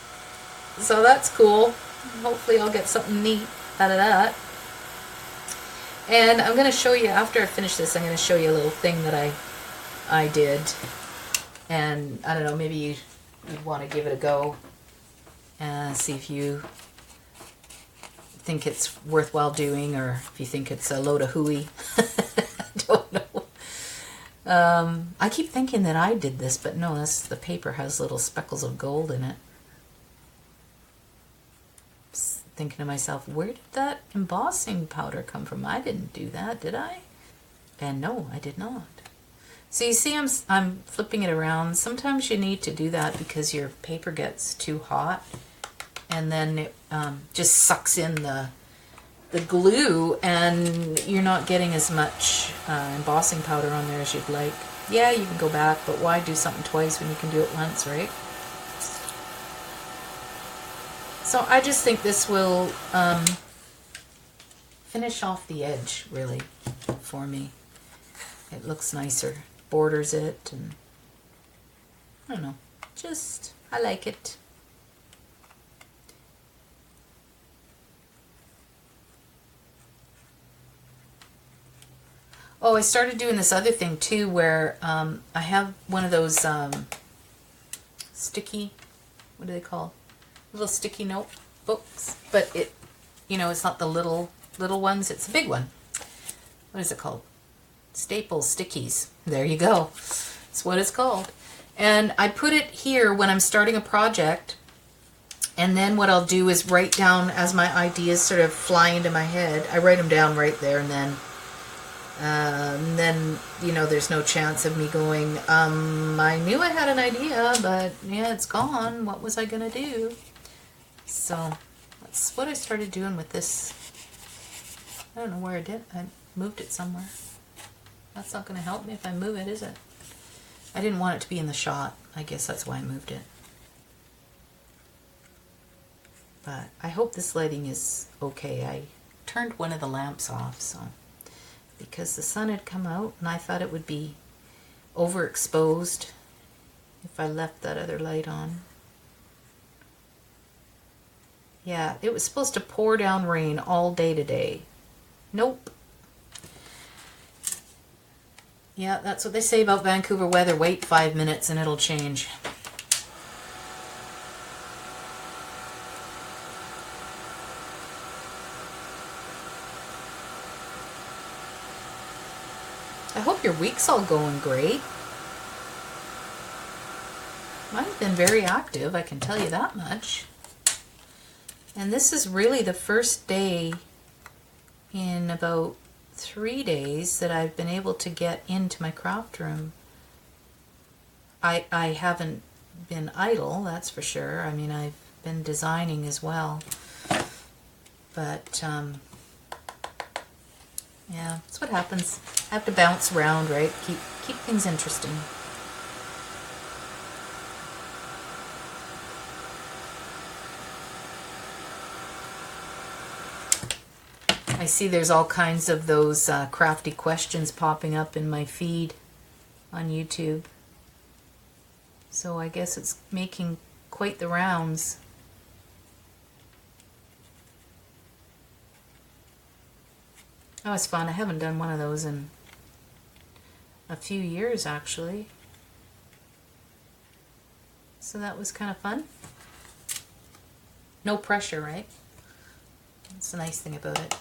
So that's cool. Hopefully I'll get something neat out of that. And I'm going to show you, after I finish this, I'm going to show you a little thing that I did. And I don't know, maybe you'd want to give it a go and see if you think it's worthwhile doing, or if you think it's a load of hooey. I don't know. I keep thinking that I did this, but no, the paper has little speckles of gold in it. Thinking to myself, where did that embossing powder come from? I didn't do that, did I? And no, I did not. So you see, I'm flipping it around. Sometimes you need to do that because your paper gets too hot, and then it just sucks in the glue, and you're not getting as much embossing powder on there as you'd like. Yeah, you can go back, but why do something twice when you can do it once, right? So I just think this will finish off the edge, really, for me. It looks nicer. Borders it, and I don't know. I like it. Oh, I started doing this other thing too where I have one of those sticky, what are they called? Little sticky note books, but it, you know, it's not the little ones, it's a big one. What is it called? Staples stickies. There you go. That's what it's called. And I put it here when I'm starting a project, and then what I'll do is write down as my ideas sort of fly into my head. I write them down right there, and then you know, there's no chance of me going, I knew I had an idea, but yeah, it's gone. What was I gonna do? So that's what I started doing with this. I don't know where I did. I moved it somewhere. That's not going to help me if I move it, is it? I didn't want it to be in the shot. I guess that's why I moved it. But I hope this lighting is okay. I turned one of the lamps off, so because the sun had come out and I thought it would be overexposed if I left that other light on. Yeah, it was supposed to pour down rain all day today. Nope. Yeah, that's what they say about Vancouver weather. Wait 5 minutes and it'll change. I hope your week's all going great. Mine's been very active, I can tell you that much. And this is really the first day in about 3 days that I've been able to get into my craft room. I haven't been idle, that's for sure. I mean, I've been designing as well. But, yeah, that's what happens. I have to bounce around, right? Keep things interesting. I see there's all kinds of those crafty questions popping up in my feed on YouTube. So I guess it's making quite the rounds. That was fun. I haven't done one of those in a few years, actually. So that was kind of fun. No pressure, right? That's the nice thing about it.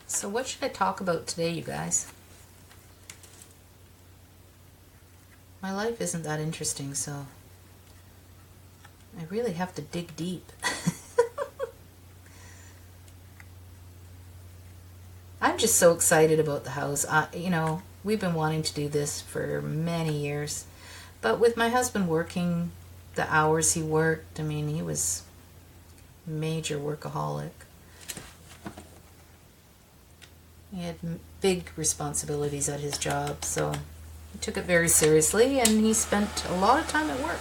So what should I talk about today, you guys? My life isn't that interesting, so I really have to dig deep. I'm just so excited about the house. You know, we've been wanting to do this for many years, but with my husband working the hours he worked, I mean, he was a major workaholic. He had big responsibilities at his job, so he took it very seriously, and he spent a lot of time at work.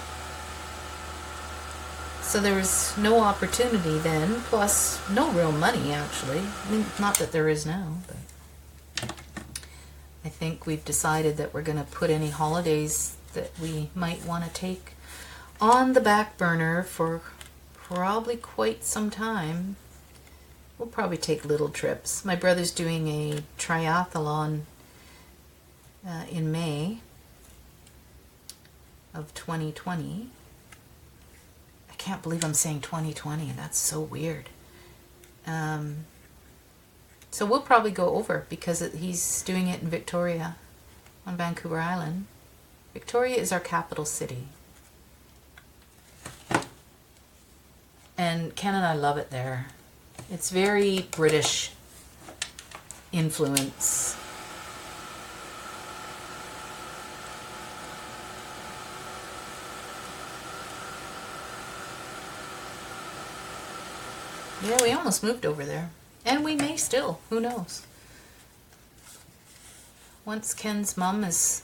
So there was no opportunity then, plus no real money, actually. I mean, not that there is now, but I think we've decided that we're going to put any holidays that we might want to take on the back burner for probably quite some time. We'll probably take little trips. My brother's doing a triathlon in May of 2020. I can't believe I'm saying 2020. That's so weird. So we'll probably go over because he's doing it in Victoria on Vancouver Island. Victoria is our capital city. And Ken and I love it there. It's very British influence. Yeah, we almost moved over there. And we may still. Who knows? Once Ken's mom is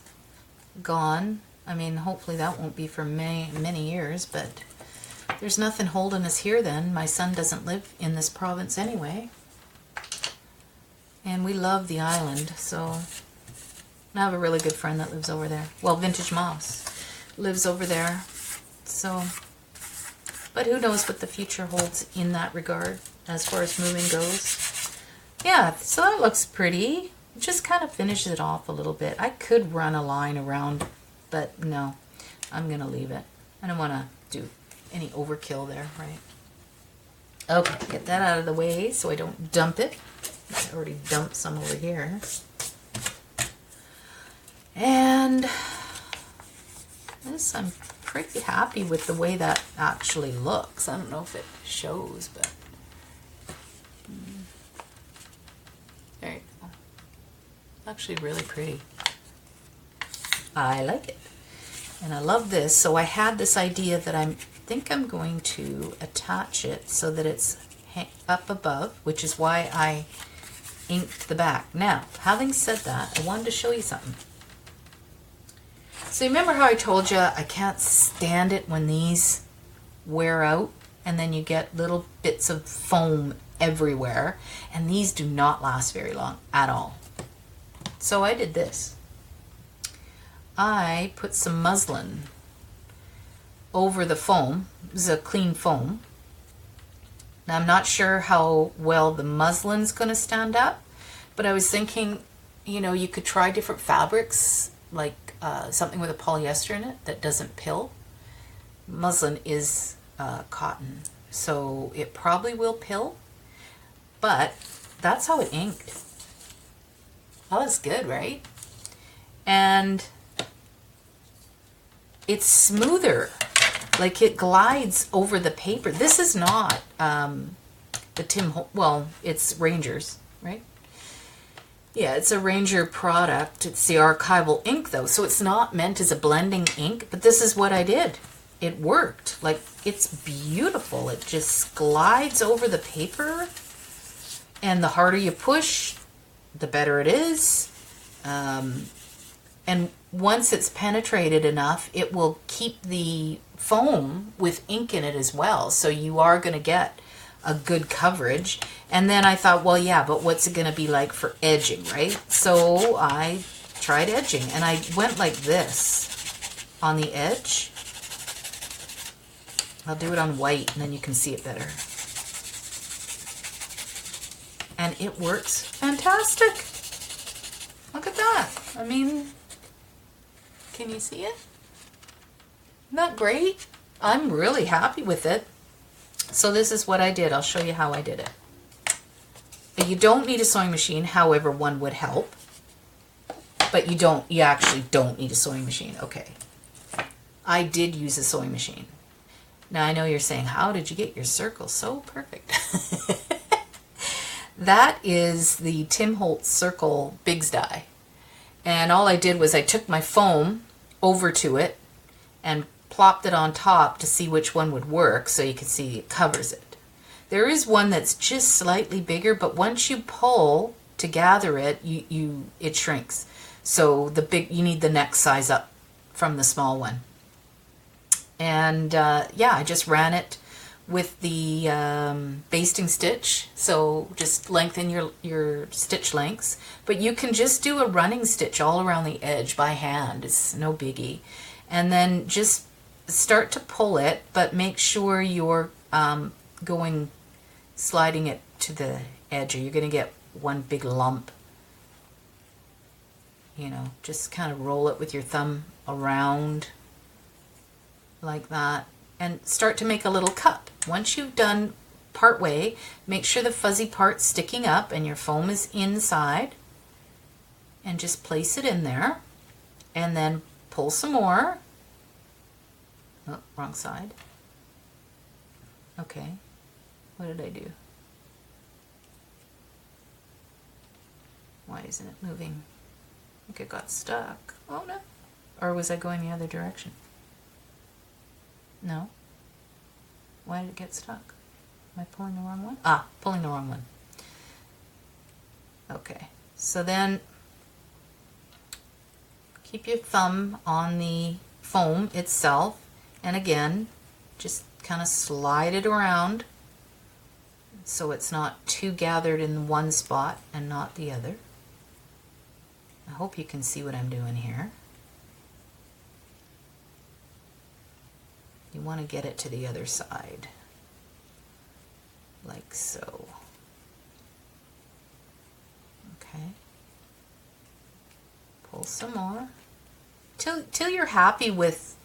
gone, I mean, hopefully that won't be for many years, but there's nothing holding us here then. My son doesn't live in this province anyway. And we love the island, so I have a really good friend that lives over there. Well, Vintage Moss lives over there. So, but who knows what the future holds in that regard as far as moving goes. Yeah, so that looks pretty. It just kind of finishes it off a little bit. I could run a line around, but no, I'm going to leave it. I don't want to do any overkill there, right? Okay, get that out of the way so I don't dump it. I already dumped some over here. And this, I'm pretty happy with the way that actually looks. I don't know if it shows, but there you go. Actually really pretty. I like it. And I love this. So I had this idea that I think I'm going to attach it so that it's up above, which is why I inked the back. Now, having said that, I wanted to show you something. So remember how I told you I can't stand it when these wear out and then you get little bits of foam everywhere, and these do not last very long at all. So I did this. I put some muslin over the foam. It was a clean foam. Now I'm not sure how well the muslin's going to stand up, but I was thinking, you know, you could try different fabrics, like something with a polyester in it that doesn't pill. Muslin is cotton, so it probably will pill, but that's how it inked. Oh, that's good, right? And it's smoother, like it glides over the paper. This is not the well, it's Ranger's, right? Yeah, it's a Ranger product. It's the archival ink though, so it's not meant as a blending ink, but this is what I did. It worked. Like, it's beautiful. It just glides over the paper, and the harder you push, the better it is. And once it's penetrated enough, it will keep the foam with ink in it as well. So you are going to get a good coverage. And then I thought, well, yeah, but what's it going to be like for edging, right? So I tried edging, and I went like this on the edge. I'll do it on white, and then you can see it better. And it works fantastic. Look at that. I mean, can you see it? Isn't that great? I'm really happy with it. So this is what I did. I'll show you how I did it. You don't need a sewing machine, however, one would help. But you actually don't need a sewing machine. Okay. I did use a sewing machine. Now I know you're saying, how did you get your circle so perfect? That is the Tim Holtz Circle Bigs Die. And all I did was I took my foam over to it and plopped it on top to see which one would work, so you can see it covers it. There is one that's just slightly bigger, but once you pull to gather it, it shrinks. So you need the next size up from the small one. And yeah, I just ran it with the basting stitch, so just lengthen your stitch lengths, but you can just do a running stitch all around the edge by hand. It's no biggie. And then just start to pull it, but make sure you're sliding it to the edge, or you're going to get one big lump. You know, just kind of roll it with your thumb around like that, and start to make a little cup. Once you've done part way, make sure the fuzzy part's sticking up and your foam is inside, and just place it in there, and then pull some more. Oh, wrong side. Okay, what did I do? Why isn't it moving? I think it got stuck. Oh no. Or was I going the other direction? No. Why did it get stuck? Am I pulling the wrong one? Ah, pulling the wrong one. Okay, so then keep your thumb on the foam itself, and again, just kind of slide it around so it's not too gathered in one spot and not the other. I hope you can see what I'm doing here. You want to get it to the other side, like so. Okay. Pull some more till you're happy with,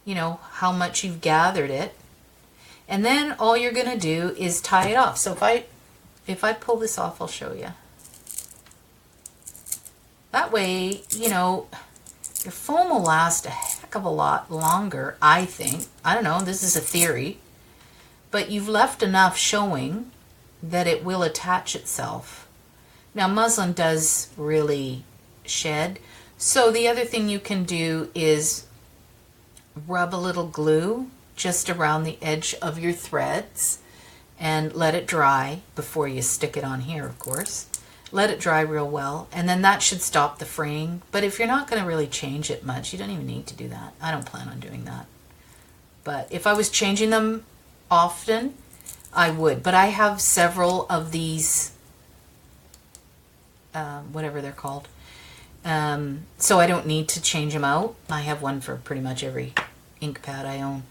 you know, how much you've gathered it. And then all you're going to do is tie it off. So if I pull this off, I'll show you. That way, you know, your foam will last a heck of a lot longer, I think. I don't know, this is a theory. But you've left enough showing that it will attach itself. Now, muslin does really shed. So the other thing you can do is rub a little glue just around the edge of your threads and let it dry before you stick it on here, of course. Let it dry real well, and then that should stop the fraying. But if you're not going to really change it much, you don't even need to do that. I don't plan on doing that. But if I was changing them often, I would. But I have several of these, whatever they're called. So I don't need to change them out. I have one for pretty much every ink pad I own.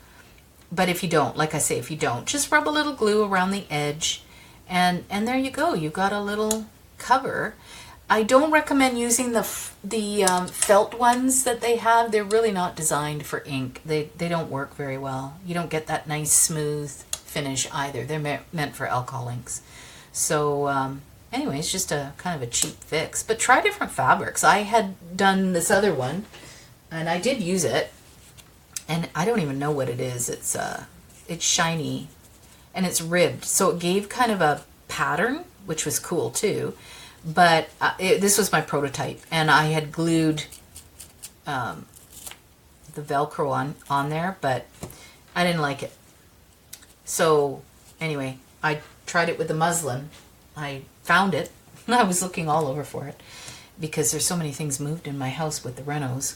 But if you don't, like I say, if you don't, just rub a little glue around the edge, and there you go. You've got a little cover. I don't recommend using the felt ones that they have. They're really not designed for ink. They don't work very well. You don't get that nice smooth finish either. They're meant for alcohol inks. So anyway, it's just a kind of a cheap fix. But try different fabrics. I had done this other one, and I did use it. And I don't even know what it is. It's shiny, and it's ribbed. So it gave kind of a pattern, which was cool too. But this was my prototype, and I had glued the Velcro on there, but I didn't like it. So anyway, I tried it with the muslin. I found it. I was looking all over for it because there's so many things moved in my house with the renos.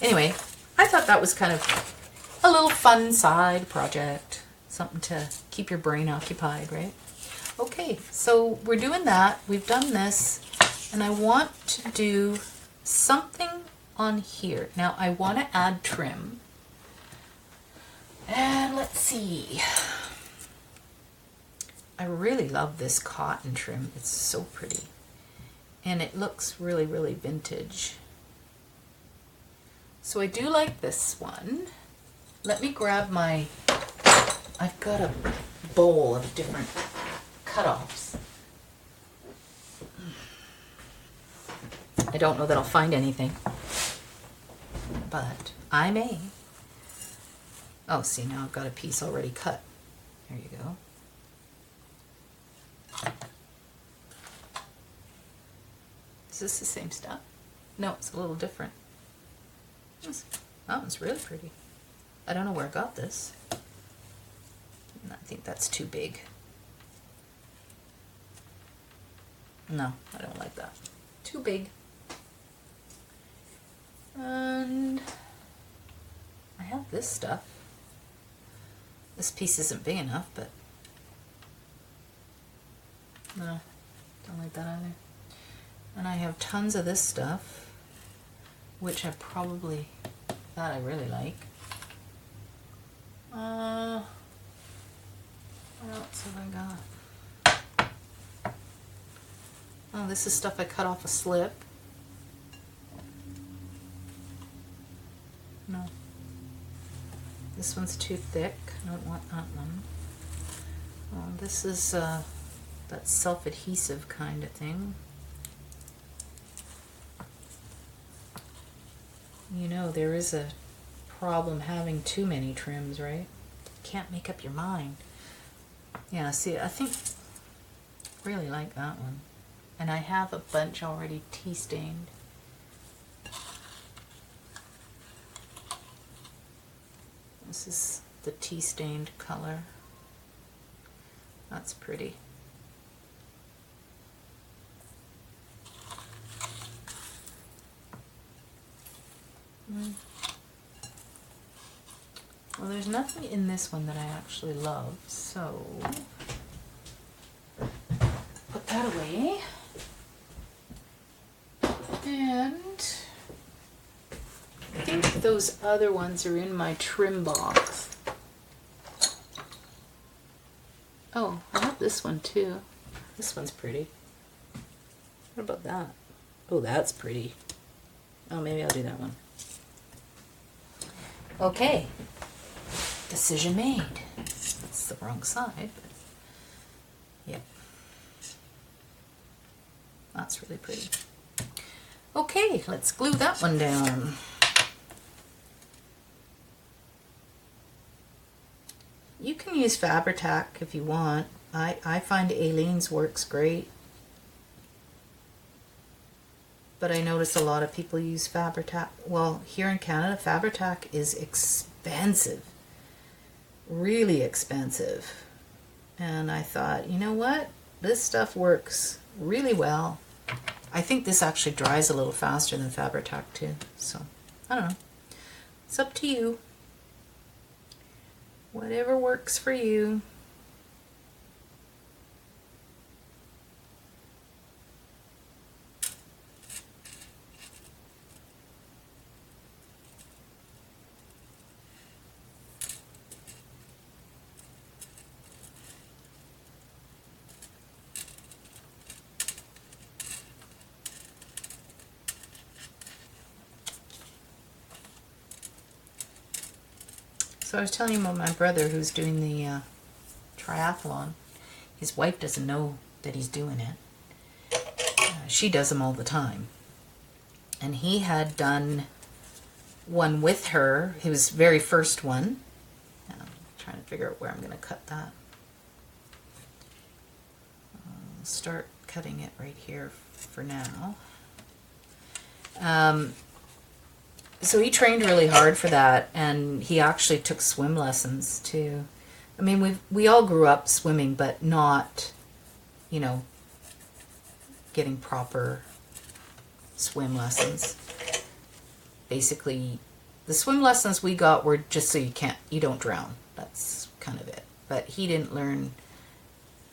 Anyway, I thought that was kind of a little fun side project. Something to keep your brain occupied, right? Okay, so we're doing that. We've done this, and I want to do something on here. Now, I want to add trim. And let's see. I really love this cotton trim. It's so pretty. And it looks really, really vintage. So I do like this one. Let me grab my, I've got a bowl of different cutoffs. I don't know that I'll find anything, but I may. Oh, see, now I've got a piece already cut. There you go. Is this the same stuff? No, it's a little different. Oh, it's really pretty. I don't know where I got this. I think that's too big. No, I don't like that. Too big. And I have this stuff. This piece isn't big enough, but no, don't like that either. And I have tons of this stuff, which I probably, that I really like. What else have I got? Oh, this is stuff I cut off a slip. No. This one's too thick. I don't want that one. Oh, this is that self-adhesive kind of thing. You know, there is a problem having too many trims, right? Can't make up your mind. Yeah, see, I think really like that one. And I have a bunch already tea stained. This is the tea stained color. That's pretty. Well, there's nothing in this one that I actually love, so put that away. those other ones are in my trim box. Oh, I have this one too. This one's pretty. What about that? Oh, that's pretty. Oh, maybe I'll do that one. Okay. Decision made. It's the wrong side, but yeah. That's really pretty. Okay, let's glue that one down. You can use Fabri-Tac if you want. I find Aleene's works great. But I notice a lot of people use Fabri-Tac. Well, here in Canada, Fabri-Tac is expensive. Really expensive. And I thought, you know what? This stuff works really well. I think this actually dries a little faster than Fabri-Tac too. So, I don't know. It's up to you. Whatever works for you. So I was telling you about my brother who's doing the triathlon. His wife doesn't know that he's doing it. She does them all the time. And he had done one with her, his very first one. And I'm trying to figure out where I'm going to cut that. I'll start cutting it right here for now. So he trained really hard for that, and he actually took swim lessons too. I mean, we all grew up swimming, but not, you know, getting proper swim lessons. Basically, the swim lessons we got were just so you don't drown. That's kind of it. But he didn't learn,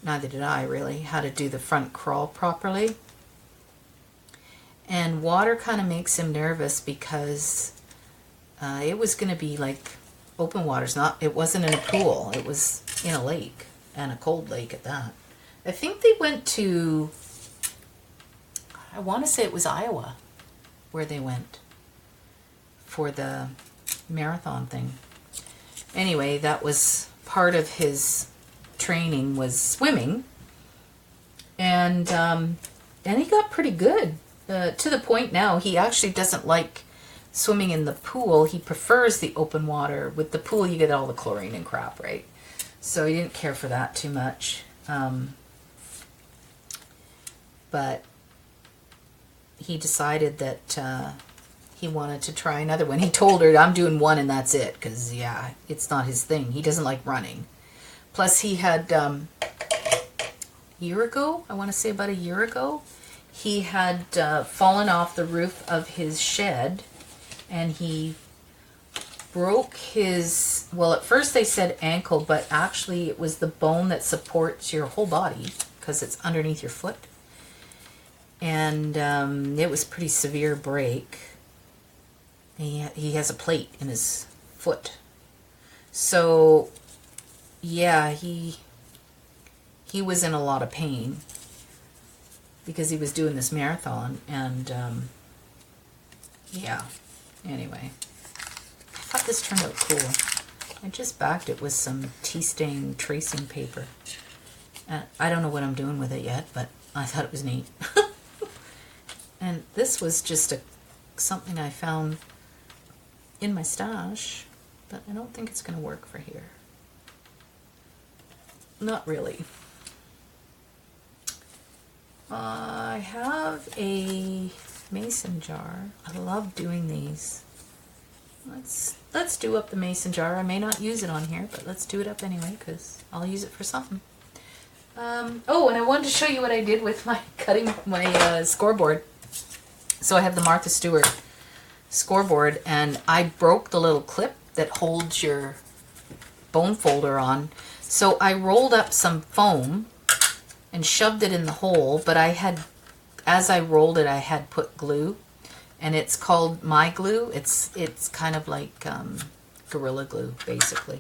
neither did I really, how to do the front crawl properly. And water kind of makes him nervous because it was going to be like open water. It wasn't in a pool. It was in a lake, and a cold lake at that. I think they went to, I want to say it was Iowa where they went for the marathon thing. Anyway, that was part of his training, was swimming. And he got pretty good. To the point now, he actually doesn't like swimming in the pool. He prefers the open water. With the pool, you get all the chlorine and crap, right? So he didn't care for that too much. But he decided that he wanted to try another one. He told her, I'm doing one and that's it, because, yeah, it's not his thing. He doesn't like running. Plus, he had, a year ago, I want to say about a year ago, he had fallen off the roof of his shed, and he broke his, well, at first they said ankle, but actually it was the bone that supports your whole body because it's underneath your foot. And it was a pretty severe break. He has a plate in his foot. So, yeah, he was in a lot of pain because he was doing this marathon, and yeah, anyway. I thought this turned out cool. I just backed it with some tea stain tracing paper. I don't know what I'm doing with it yet, but I thought it was neat. And this was just something I found in my stash, but I don't think it's going to work for here. Not really. I have a mason jar. I love doing these. Let's do up the mason jar. I may not use it on here, but let's do it up anyway because I'll use it for something. Oh, and I wanted to show you what I did with my cutting my scoreboard. So I have the Martha Stewart scoreboard, and I broke the little clip that holds your bone folder on. So I rolled up some foam and shoved it in the hole, but as I rolled it, I had put glue. and it's called My Glue. It's kind of like Gorilla Glue, basically.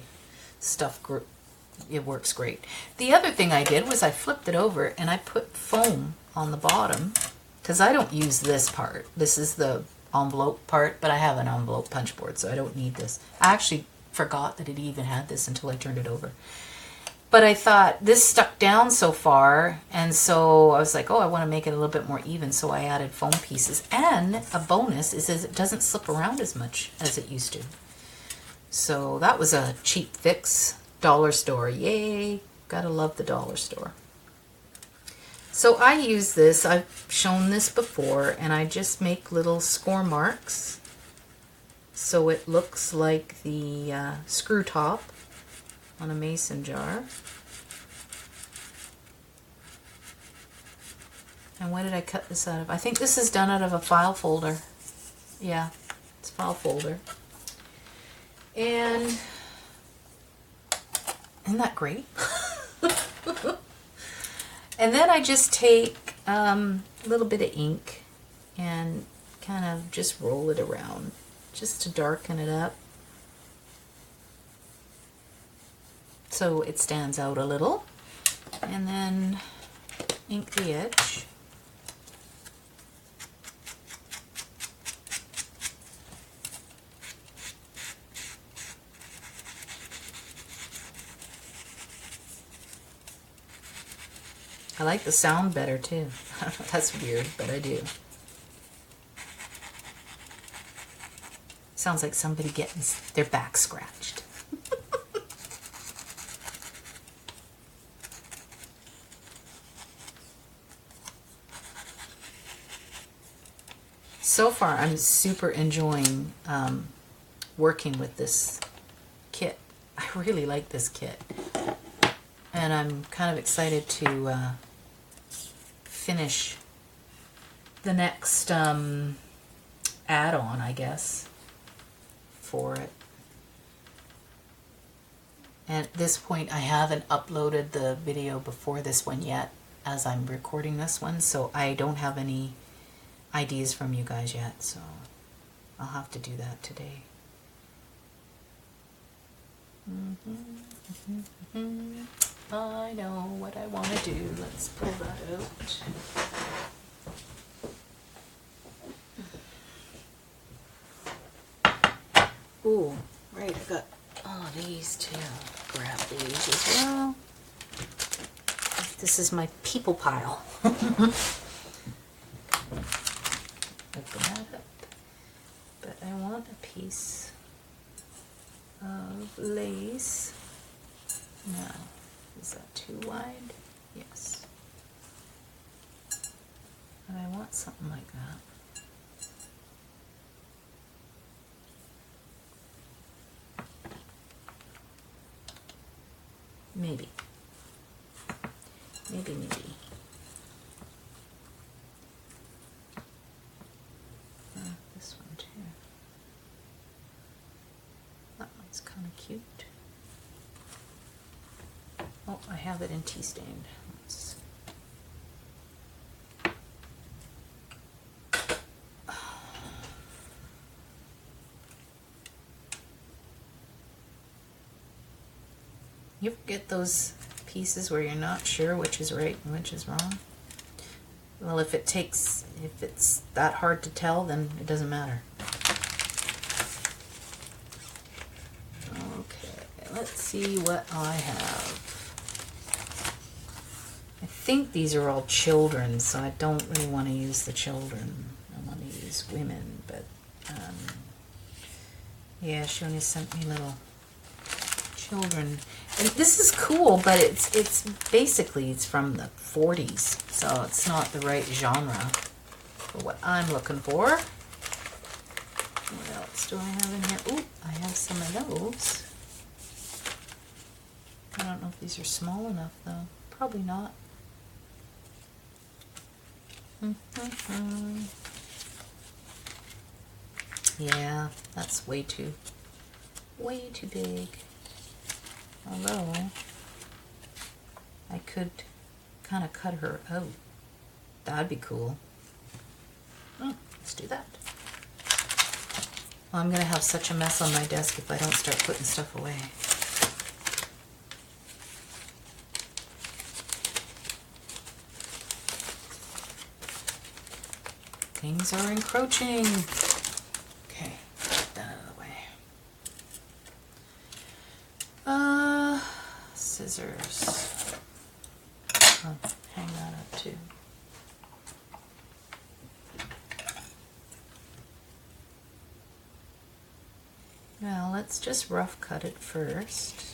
It works great. The other thing I did was I flipped it over and I put foam on the bottom, because I don't use this part. This is the envelope part, but I have an envelope punch board, so I don't need this. I actually forgot that it even had this until I turned it over. But I thought this stuck down so far, and so I was like, oh, I want to make it a little bit more even, so I added foam pieces. And a bonus is it doesn't slip around as much as it used to. So that was a cheap fix. Dollar store, yay! Gotta love the dollar store. So I use this, I've shown this before, and I just make little score marks so it looks like the screw top on a mason jar. And why did I cut this out of? I think this is done out of a file folder. Yeah, it's a file folder. And isn't that great? And then I just take a little bit of ink and kind of just roll it around just to darken it up so it stands out a little, and then ink the edge. I like the sound better too. That's weird, but I do. Sounds like somebody getting their back scratched. So far, I'm super enjoying working with this kit. I really like this kit. And I'm kind of excited to finish the next add-on, I guess, for it. And at this point, I haven't uploaded the video before this one yet, as I'm recording this one, so I don't have any ideas from you guys yet, so I'll have to do that today. I know what I want to do. Let's pull that out. Ooh, right, I got all of these too. Grab these as well. This is my people pile. Open that up. But I want a piece of lace. Now, is that too wide? Yes. And I want something like that. Maybe. Maybe. This one too. That one's kind of cute. Oh, I have it in tea stained. Let's... You ever get those pieces where you're not sure which is right and which is wrong? Well, if it's that hard to tell, then it doesn't matter. Okay, let's see what I have. I think these are all children, so I don't really want to use the children. I want to use women, but yeah, she only sent me little children. And this is cool, but it's basically it's from the 40s, so it's not the right genre for what I'm looking for. What else do I have in here? Ooh, I have some of those. I don't know if these are small enough though. Probably not. Yeah, that's way too big. Although I could kind of cut her out. That'd be cool. Let's do that. I'm going to have such a mess on my desk if I don't start putting stuff away. Things are encroaching. Okay, get that out of the way. Scissors. Oh, hang that up too. Now let's just rough cut it first.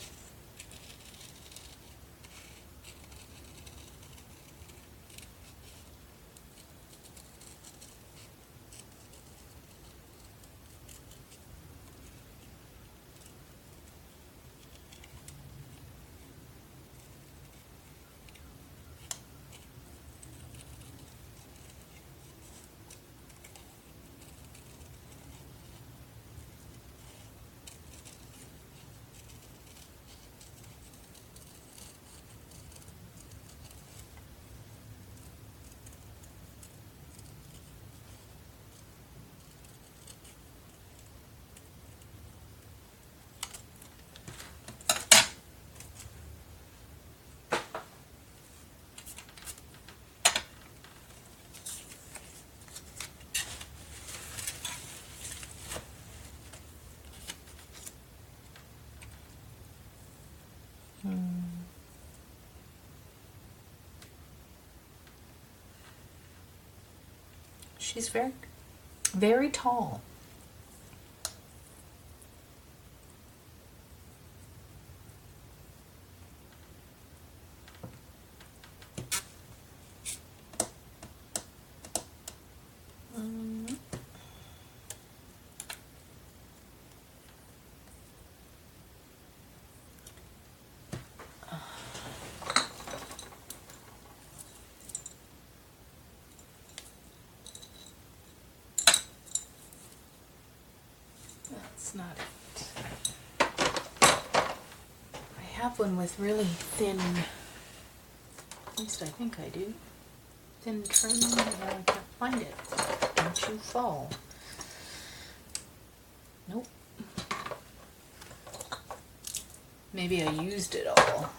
She's very, very tall. That's not it. I have one with really thin, at least I think I do, thin trim, but I can't find it. Don't you fall. Nope. Maybe I used it all.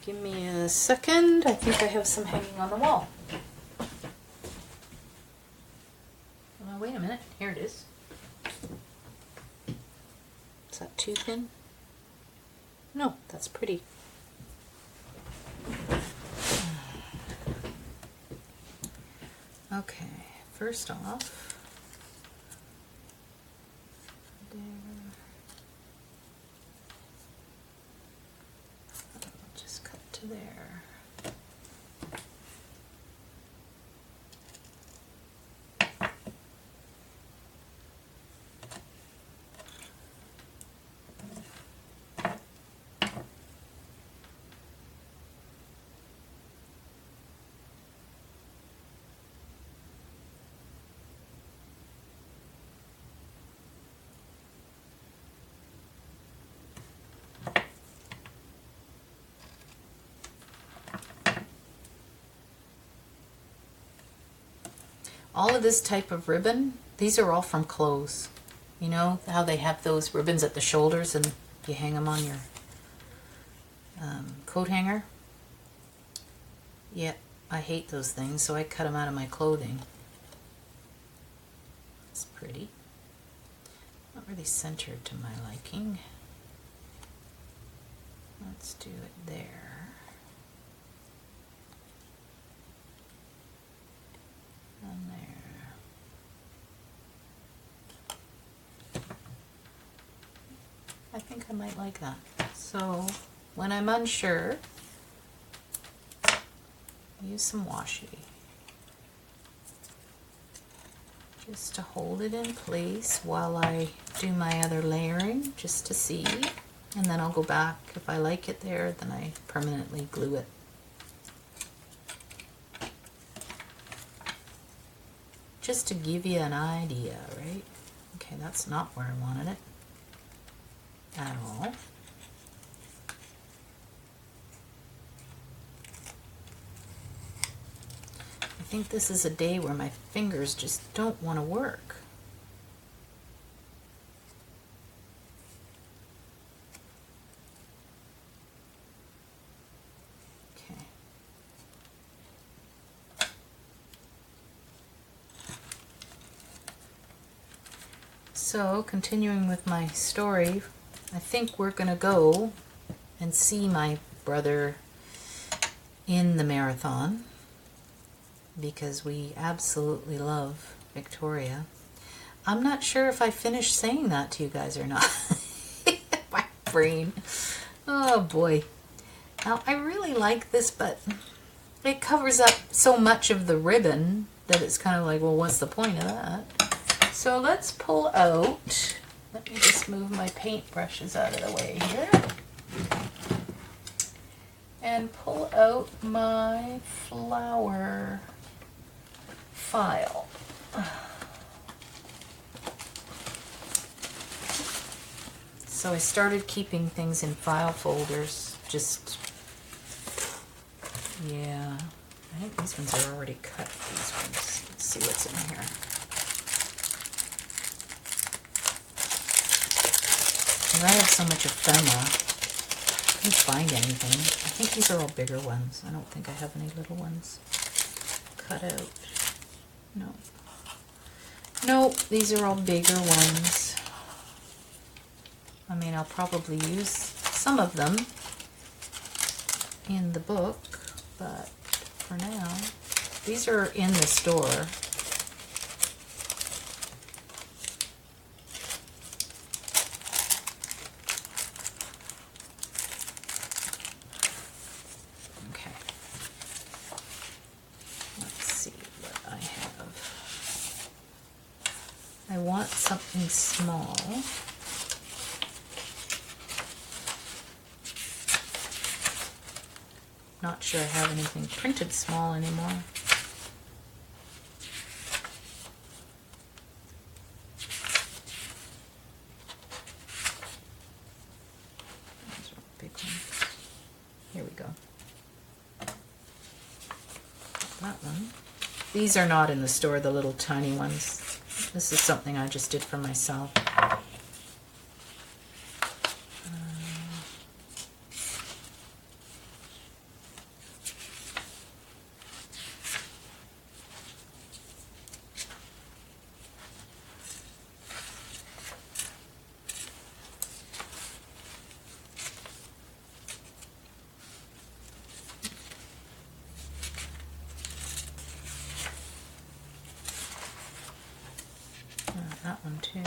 Give me a second. I think I have some hanging on the wall. Wait a minute. Here it is. Is that too thin? No, that's pretty. Okay, first off, there. I'll just cut to there. All of this type of ribbon, these are all from clothes. You know how they have those ribbons at the shoulders and you hang them on your coat hanger? Yeah, I hate those things, so I cut them out of my clothing. It's pretty. Not really centered to my liking. Let's do it there. And there. I think I might like that. So when I'm unsure, use some washi just to hold it in place while I do my other layering, just to see, and then I'll go back. If I like it there, then I permanently glue it. Just to give you an idea, right? Okay, that's not where I wanted it at all. I think this is a day where my fingers just don't want to work. So, continuing with my story, I think we're going to go and see my brother in the marathon because we absolutely love Victoria. I'm not sure if I finished saying that to you guys or not. My brain. Oh boy. Now, I really like this, but it covers up so much of the ribbon that it's kind of like, well, what's the point of that? So let's pull out, let me just move my paintbrushes out of the way here, and pull out my flower file. So I started keeping things in file folders, just, yeah, I think these ones are already cut, these ones. Let's see what's in here. I have so much ephemera, I couldn't find anything. I think these are all bigger ones. I don't think I have any little ones cut out. No. Nope, these are all bigger ones. I mean, I'll probably use some of them in the book, but for now, these are in the store. I want something small. Not sure I have anything printed small anymore. Those are big ones. Here we go. That one. These are not in the store, the little tiny ones. This is something I just did for myself. That one too.